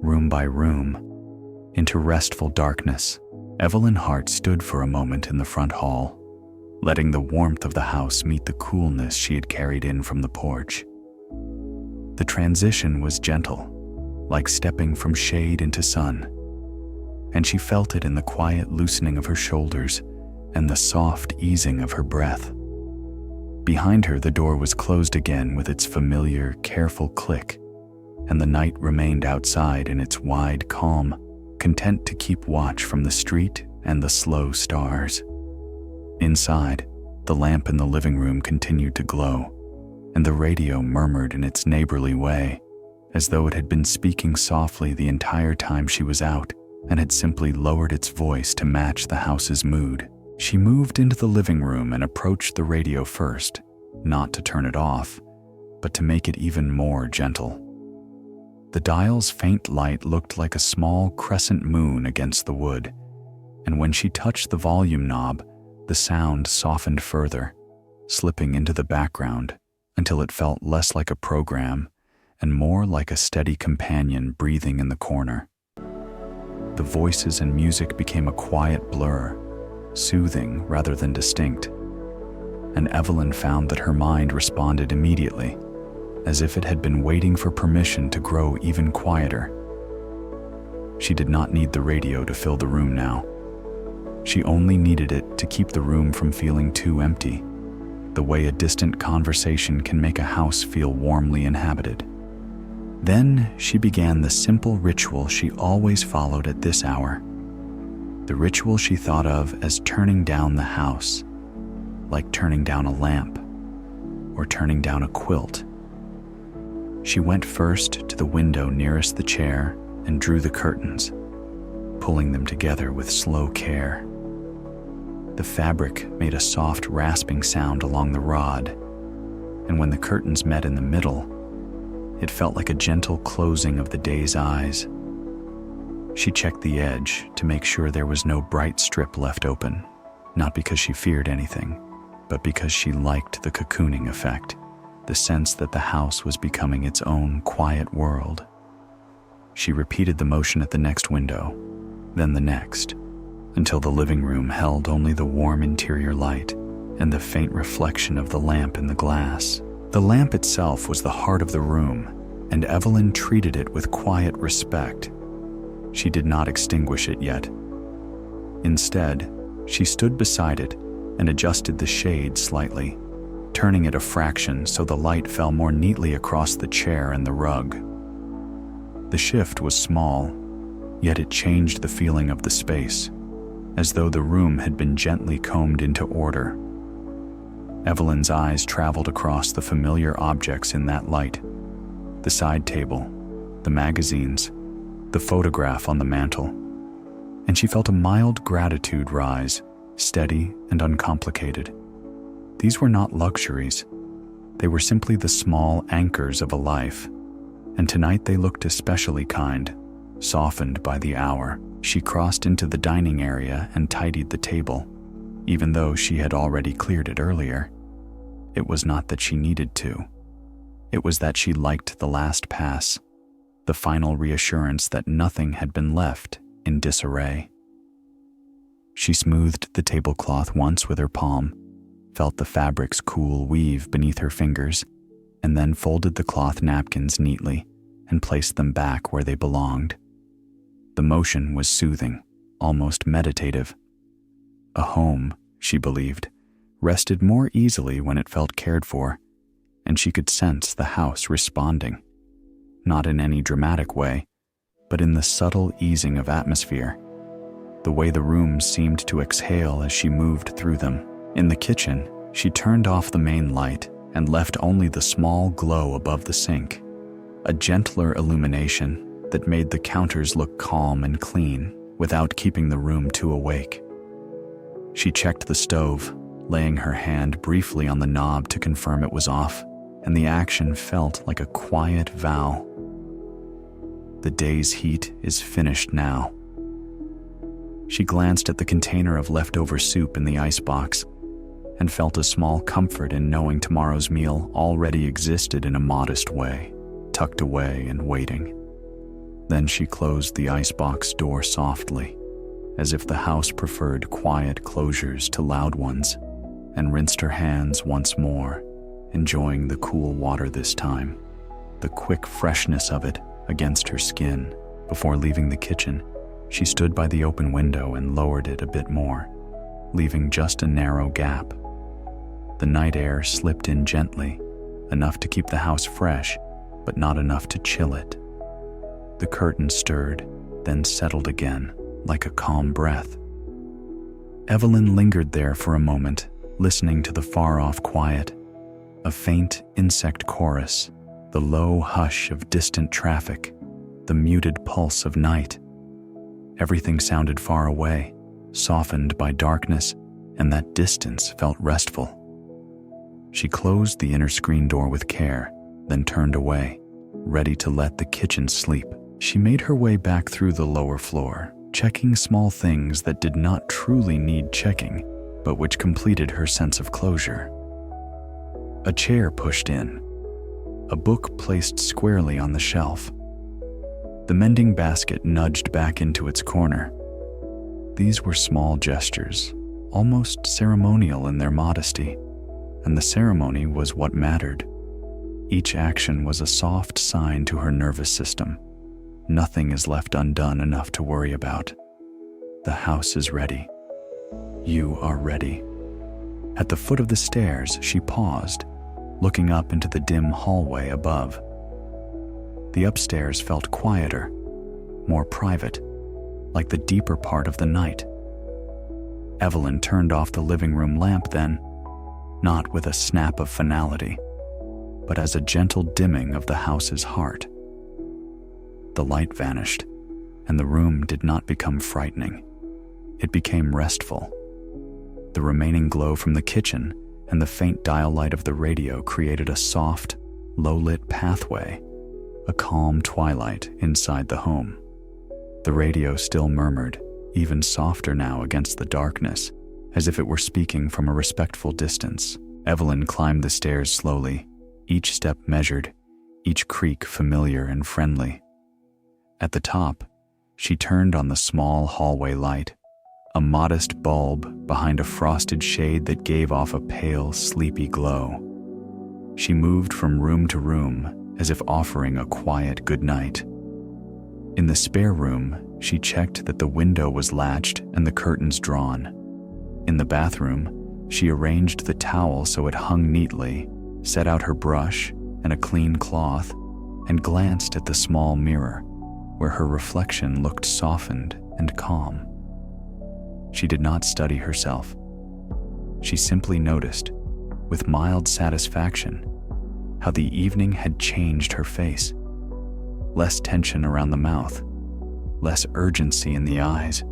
room by room, into restful darkness. Evelyn Hart stood for a moment in the front hall, letting the warmth of the house meet the coolness she had carried in from the porch. The transition was gentle, like stepping from shade into sun, and she felt it in the quiet loosening of her shoulders and the soft easing of her breath. Behind her, the door was closed again with its familiar, careful click, and the night remained outside in its wide calm, content to keep watch from the street and the slow stars. Inside, the lamp in the living room continued to glow, and the radio murmured in its neighborly way, as though it had been speaking softly the entire time she was out and had simply lowered its voice to match the house's mood. She moved into the living room and approached the radio first, not to turn it off, but to make it even more gentle. The dial's faint light looked like a small crescent moon against the wood, and when she touched the volume knob, the sound softened further, slipping into the background until it felt less like a program and more like a steady companion breathing in the corner. The voices and music became a quiet blur, soothing rather than distinct, and Evelyn found that her mind responded immediately, as if it had been waiting for permission to grow even quieter. She did not need the radio to fill the room now. She only needed it to keep the room from feeling too empty, the way a distant conversation can make a house feel warmly inhabited. Then she began the simple ritual she always followed at this hour, the ritual she thought of as turning down the house, like turning down a lamp or turning down a quilt. She went first to the window nearest the chair and drew the curtains, pulling them together with slow care. The fabric made a soft rasping sound along the rod, and when the curtains met in the middle, it felt like a gentle closing of the day's eyes. She checked the edge to make sure there was no bright strip left open, not because she feared anything, but because she liked the cocooning effect, the sense that the house was becoming its own quiet world. She repeated the motion at the next window, then the next, until the living room held only the warm interior light and the faint reflection of the lamp in the glass. The lamp itself was the heart of the room, and Evelyn treated it with quiet respect. She did not extinguish it yet. Instead, she stood beside it and adjusted the shade slightly, turning it a fraction so the light fell more neatly across the chair and the rug. The shift was small, yet it changed the feeling of the space, as though the room had been gently combed into order. Evelyn's eyes traveled across the familiar objects in that light: the side table, the magazines, the photograph on the mantel, and she felt a mild gratitude rise, steady and uncomplicated. These were not luxuries. They were simply the small anchors of a life, and tonight they looked especially kind, softened by the hour. She crossed into the dining area and tidied the table, even though she had already cleared it earlier. It was not that she needed to. It was that she liked the last pass, the final reassurance that nothing had been left in disarray. She smoothed the tablecloth once with her palm, felt the fabric's cool weave beneath her fingers, and then folded the cloth napkins neatly and placed them back where they belonged. The motion was soothing, almost meditative. A home, she believed, rested more easily when it felt cared for, and she could sense the house responding, not in any dramatic way, but in the subtle easing of atmosphere, the way the rooms seemed to exhale as she moved through them. In the kitchen, she turned off the main light and left only the small glow above the sink, a gentler illumination that made the counters look calm and clean without keeping the room too awake. She checked the stove, laying her hand briefly on the knob to confirm it was off, and the action felt like a quiet vow. The day's heat is finished now. She glanced at the container of leftover soup in the icebox and felt a small comfort in knowing tomorrow's meal already existed in a modest way, tucked away and waiting. Then she closed the icebox door softly, as if the house preferred quiet closures to loud ones, and rinsed her hands once more, enjoying the cool water this time, the quick freshness of it against her skin. Before leaving the kitchen, she stood by the open window and lowered it a bit more, leaving just a narrow gap. The night air slipped in gently, enough to keep the house fresh, but not enough to chill it. The curtain stirred, then settled again, like a calm breath. Evelyn lingered there for a moment, listening to the far-off quiet, a faint insect chorus, the low hush of distant traffic, the muted pulse of night. Everything sounded far away, softened by darkness, and that distance felt restful. She closed the inner screen door with care, then turned away, ready to let the kitchen sleep. She made her way back through the lower floor, checking small things that did not truly need checking, but which completed her sense of closure. A chair pushed in, a book placed squarely on the shelf. The mending basket nudged back into its corner. These were small gestures, almost ceremonial in their modesty, and the ceremony was what mattered. Each action was a soft sign to her nervous system. Nothing is left undone enough to worry about. The house is ready. You are ready. At the foot of the stairs, she paused, looking up into the dim hallway above. The upstairs felt quieter, more private, like the deeper part of the night. Evelyn turned off the living room lamp then, not with a snap of finality, but as a gentle dimming of the house's heart. The light vanished, and the room did not become frightening. It became restful. The remaining glow from the kitchen and the faint dial light of the radio created a soft, low-lit pathway, a calm twilight inside the home. The radio still murmured, even softer now against the darkness, as if it were speaking from a respectful distance. Evelyn climbed the stairs slowly, each step measured, each creak familiar and friendly. At the top, she turned on the small hallway light, a modest bulb behind a frosted shade that gave off a pale, sleepy glow. She moved from room to room as if offering a quiet goodnight. In the spare room, she checked that the window was latched and the curtains drawn. In the bathroom, she arranged the towel so it hung neatly, set out her brush and a clean cloth, and glanced at the small mirror, where her reflection looked softened and calm. She did not study herself. She simply noticed, with mild satisfaction, how the evening had changed her face. Less tension around the mouth, less urgency in the eyes,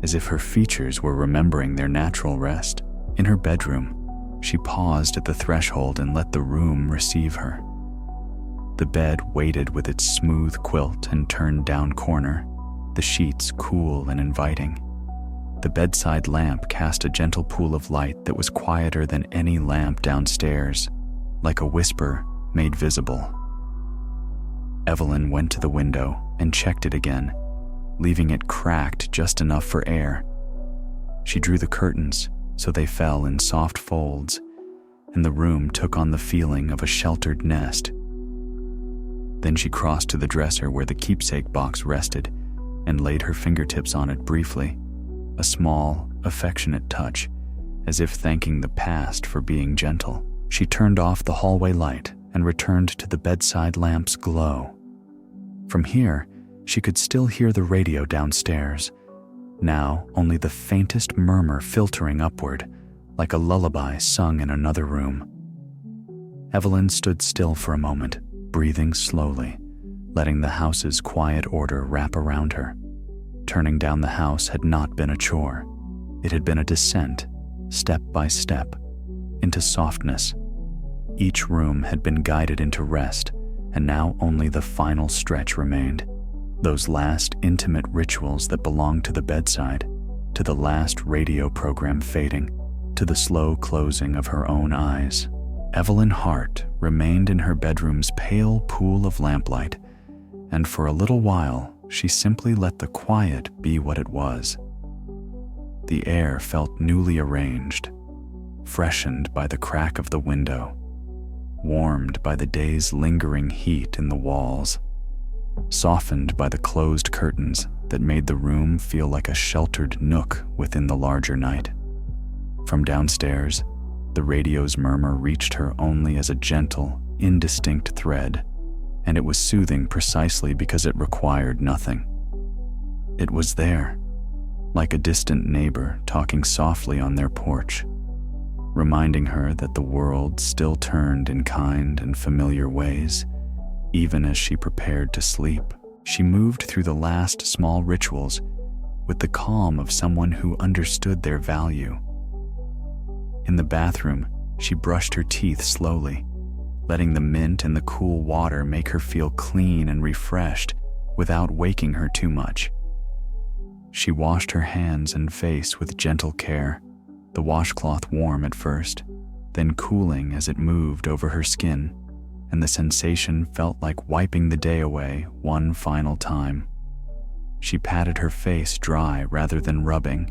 as if her features were remembering their natural rest. In her bedroom, she paused at the threshold and let the room receive her. The bed waited with its smooth quilt and turned down corner, the sheets cool and inviting. The bedside lamp cast a gentle pool of light that was quieter than any lamp downstairs, like a whisper made visible. Evelyn went to the window and checked it again, leaving it cracked just enough for air. She drew the curtains so they fell in soft folds, and the room took on the feeling of a sheltered nest. Then she crossed to the dresser where the keepsake box rested and laid her fingertips on it briefly, a small, affectionate touch, as if thanking the past for being gentle. She turned off the hallway light and returned to the bedside lamp's glow. From here, she could still hear the radio downstairs, now only the faintest murmur filtering upward, like a lullaby sung in another room. Evelyn stood still for a moment, breathing slowly, letting the house's quiet order wrap around her. Turning down the house had not been a chore. It had been a descent, step by step, into softness. Each room had been guided into rest, and now only the final stretch remained. Those last intimate rituals that belonged to the bedside, to the last radio program fading, to the slow closing of her own eyes. Evelyn Hart remained in her bedroom's pale pool of lamplight, and for a little while she simply let the quiet be what it was. The air felt newly arranged, freshened by the crack of the window, warmed by the day's lingering heat in the walls, softened by the closed curtains that made the room feel like a sheltered nook within the larger night. From downstairs, the radio's murmur reached her only as a gentle, indistinct thread, and it was soothing precisely because it required nothing. It was there, like a distant neighbor talking softly on their porch, reminding her that the world still turned in kind and familiar ways, even as she prepared to sleep. She moved through the last small rituals with the calm of someone who understood their value. In the bathroom, she brushed her teeth slowly, letting the mint and the cool water make her feel clean and refreshed without waking her too much. She washed her hands and face with gentle care, the washcloth warm at first, then cooling as it moved over her skin, and the sensation felt like wiping the day away one final time. She patted her face dry rather than rubbing,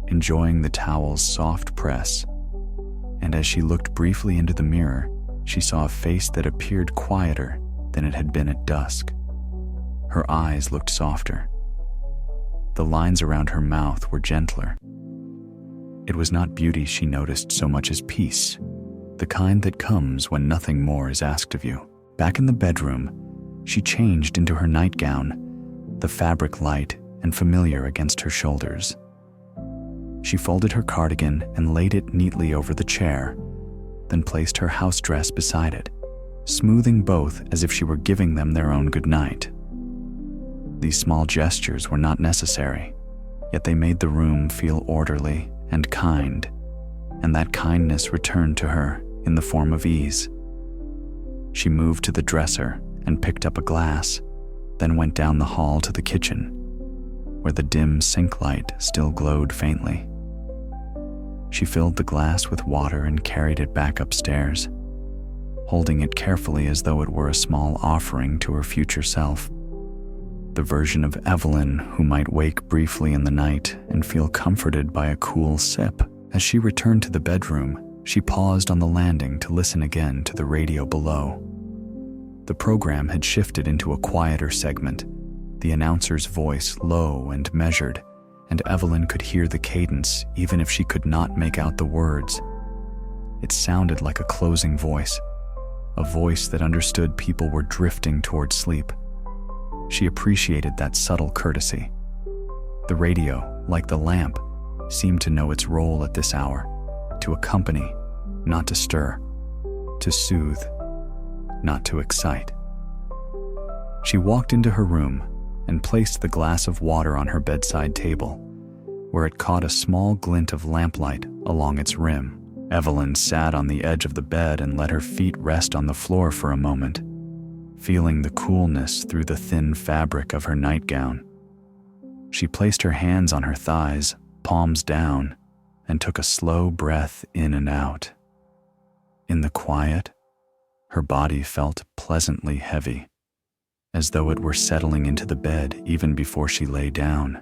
enjoying the towel's soft press. And as she looked briefly into the mirror, she saw a face that appeared quieter than it had been at dusk. Her eyes looked softer. The lines around her mouth were gentler. It was not beauty she noticed so much as peace, the kind that comes when nothing more is asked of you. Back in the bedroom, she changed into her nightgown, the fabric light and familiar against her shoulders. She folded her cardigan and laid it neatly over the chair, then placed her house dress beside it, smoothing both as if she were giving them their own goodnight. These small gestures were not necessary, yet they made the room feel orderly and kind, and that kindness returned to her in the form of ease. She moved to the dresser and picked up a glass, then went down the hall to the kitchen, where the dim sink light still glowed faintly. She filled the glass with water and carried it back upstairs, holding it carefully as though it were a small offering to her future self. The version of Evelyn who might wake briefly in the night and feel comforted by a cool sip. As she returned to the bedroom, she paused on the landing to listen again to the radio below. The program had shifted into a quieter segment, the announcer's voice low and measured, and Evelyn could hear the cadence even if she could not make out the words. It sounded like a closing voice, a voice that understood people were drifting toward sleep. She appreciated that subtle courtesy. The radio, like the lamp, seemed to know its role at this hour, to accompany, not to stir, to soothe, not to excite. She walked into her room and placed the glass of water on her bedside table, where it caught a small glint of lamplight along its rim. Evelyn sat on the edge of the bed and let her feet rest on the floor for a moment, feeling the coolness through the thin fabric of her nightgown. She placed her hands on her thighs, palms down, and took a slow breath in and out. In the quiet, her body felt pleasantly heavy, as though it were settling into the bed even before she lay down.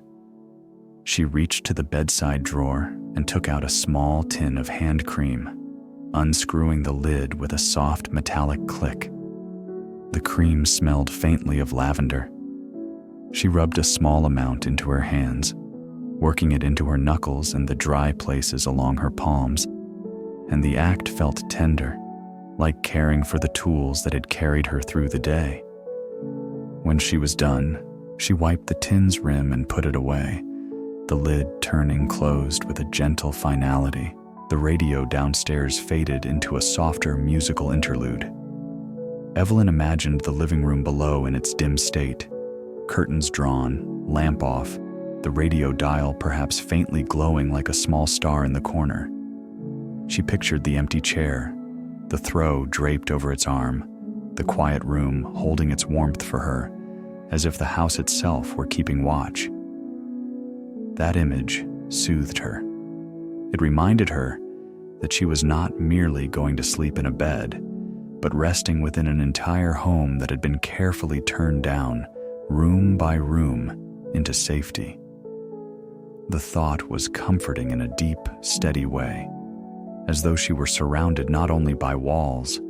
She reached to the bedside drawer and took out a small tin of hand cream, unscrewing the lid with a soft metallic click. The cream smelled faintly of lavender. She rubbed a small amount into her hands, working it into her knuckles and the dry places along her palms, and the act felt tender, like caring for the tools that had carried her through the day. When she was done, she wiped the tin's rim and put it away, the lid turning closed with a gentle finality. The radio downstairs faded into a softer musical interlude. Evelyn imagined the living room below in its dim state, curtains drawn, lamp off, the radio dial perhaps faintly glowing like a small star in the corner. She pictured the empty chair, the throw draped over its arm, the quiet room holding its warmth for her, as if the house itself were keeping watch. That image soothed her. It reminded her that she was not merely going to sleep in a bed, but resting within an entire home that had been carefully turned down, room by room, into safety. The thought was comforting in a deep, steady way, as though she were surrounded not only by walls,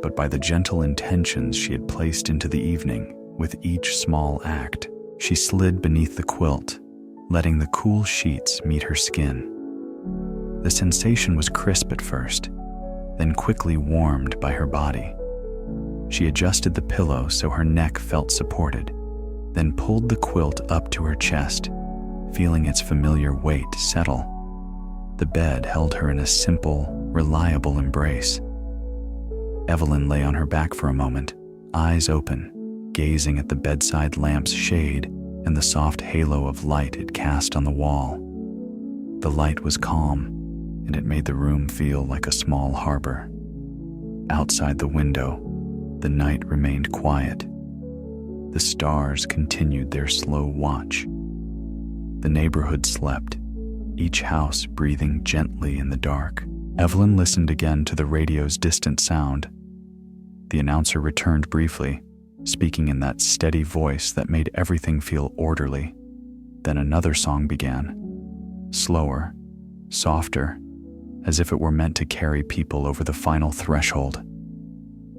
but by the gentle intentions she had placed into the evening with each small act. She slid beneath the quilt, letting the cool sheets meet her skin. The sensation was crisp at first, then quickly warmed by her body. She adjusted the pillow so her neck felt supported, then pulled the quilt up to her chest, feeling its familiar weight settle. The bed held her in a simple, reliable embrace. Evelyn lay on her back for a moment, eyes open, gazing at the bedside lamp's shade and the soft halo of light it cast on the wall. The light was calm, and it made the room feel like a small harbor. Outside the window, the night remained quiet. The stars continued their slow watch. The neighborhood slept, each house breathing gently in the dark. Evelyn listened again to the radio's distant sound. The announcer returned briefly, speaking in that steady voice that made everything feel orderly. Then another song began, slower, softer, as if it were meant to carry people over the final threshold.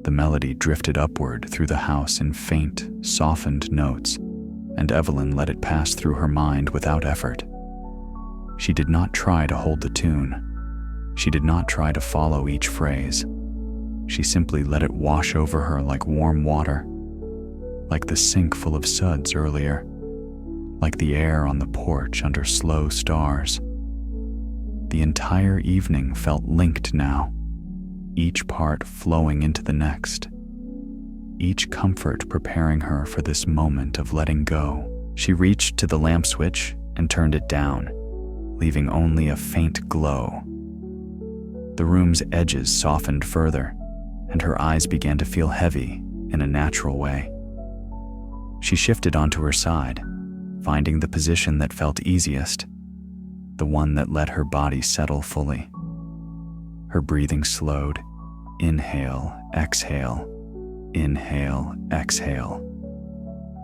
The melody drifted upward through the house in faint, softened notes, and Evelyn let it pass through her mind without effort. She did not try to hold the tune. She did not try to follow each phrase. She simply let it wash over her like warm water, like the sink full of suds earlier, like the air on the porch under slow stars. The entire evening felt linked now, each part flowing into the next, each comfort preparing her for this moment of letting go. She reached to the lamp switch and turned it down, leaving only a faint glow. The room's edges softened further, and her eyes began to feel heavy in a natural way. She shifted onto her side, finding the position that felt easiest, the one that let her body settle fully. Her breathing slowed. Inhale, exhale, inhale, exhale.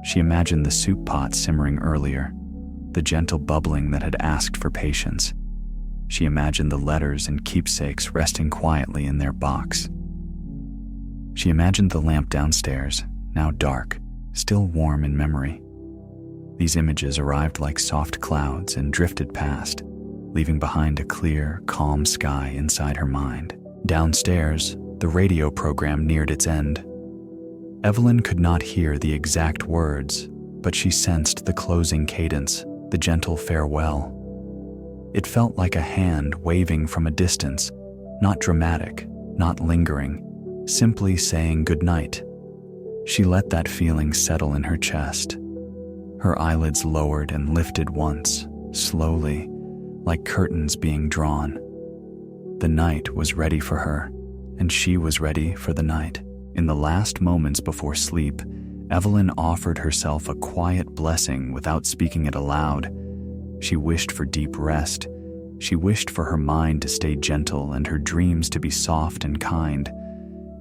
She imagined the soup pot simmering earlier, the gentle bubbling that had asked for patience. She imagined the letters and keepsakes resting quietly in their box. She imagined the lamp downstairs, now dark, still warm in memory. These images arrived like soft clouds and drifted past, leaving behind a clear, calm sky inside her mind. Downstairs, the radio program neared its end. Evelyn could not hear the exact words, but she sensed the closing cadence, the gentle farewell. It felt like a hand waving from a distance, not dramatic, not lingering, simply saying goodnight. She let that feeling settle in her chest. Her eyelids lowered and lifted once, slowly, like curtains being drawn. The night was ready for her, and she was ready for the night. In the last moments before sleep, Evelyn offered herself a quiet blessing without speaking it aloud. She wished for deep rest. She wished for her mind to stay gentle and her dreams to be soft and kind.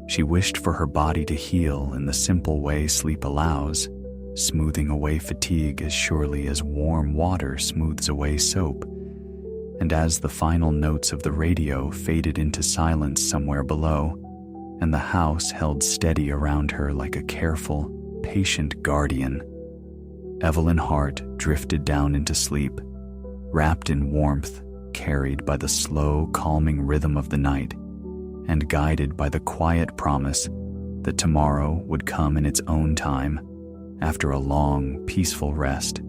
She wished for her body to heal in the simple way sleep allows, smoothing away fatigue as surely as warm water smooths away soap. And as the final notes of the radio faded into silence somewhere below, and the house held steady around her like a careful, patient guardian, Evelyn Hart drifted down into sleep, wrapped in warmth, carried by the slow, calming rhythm of the night, and guided by the quiet promise that tomorrow would come in its own time, after a long, peaceful rest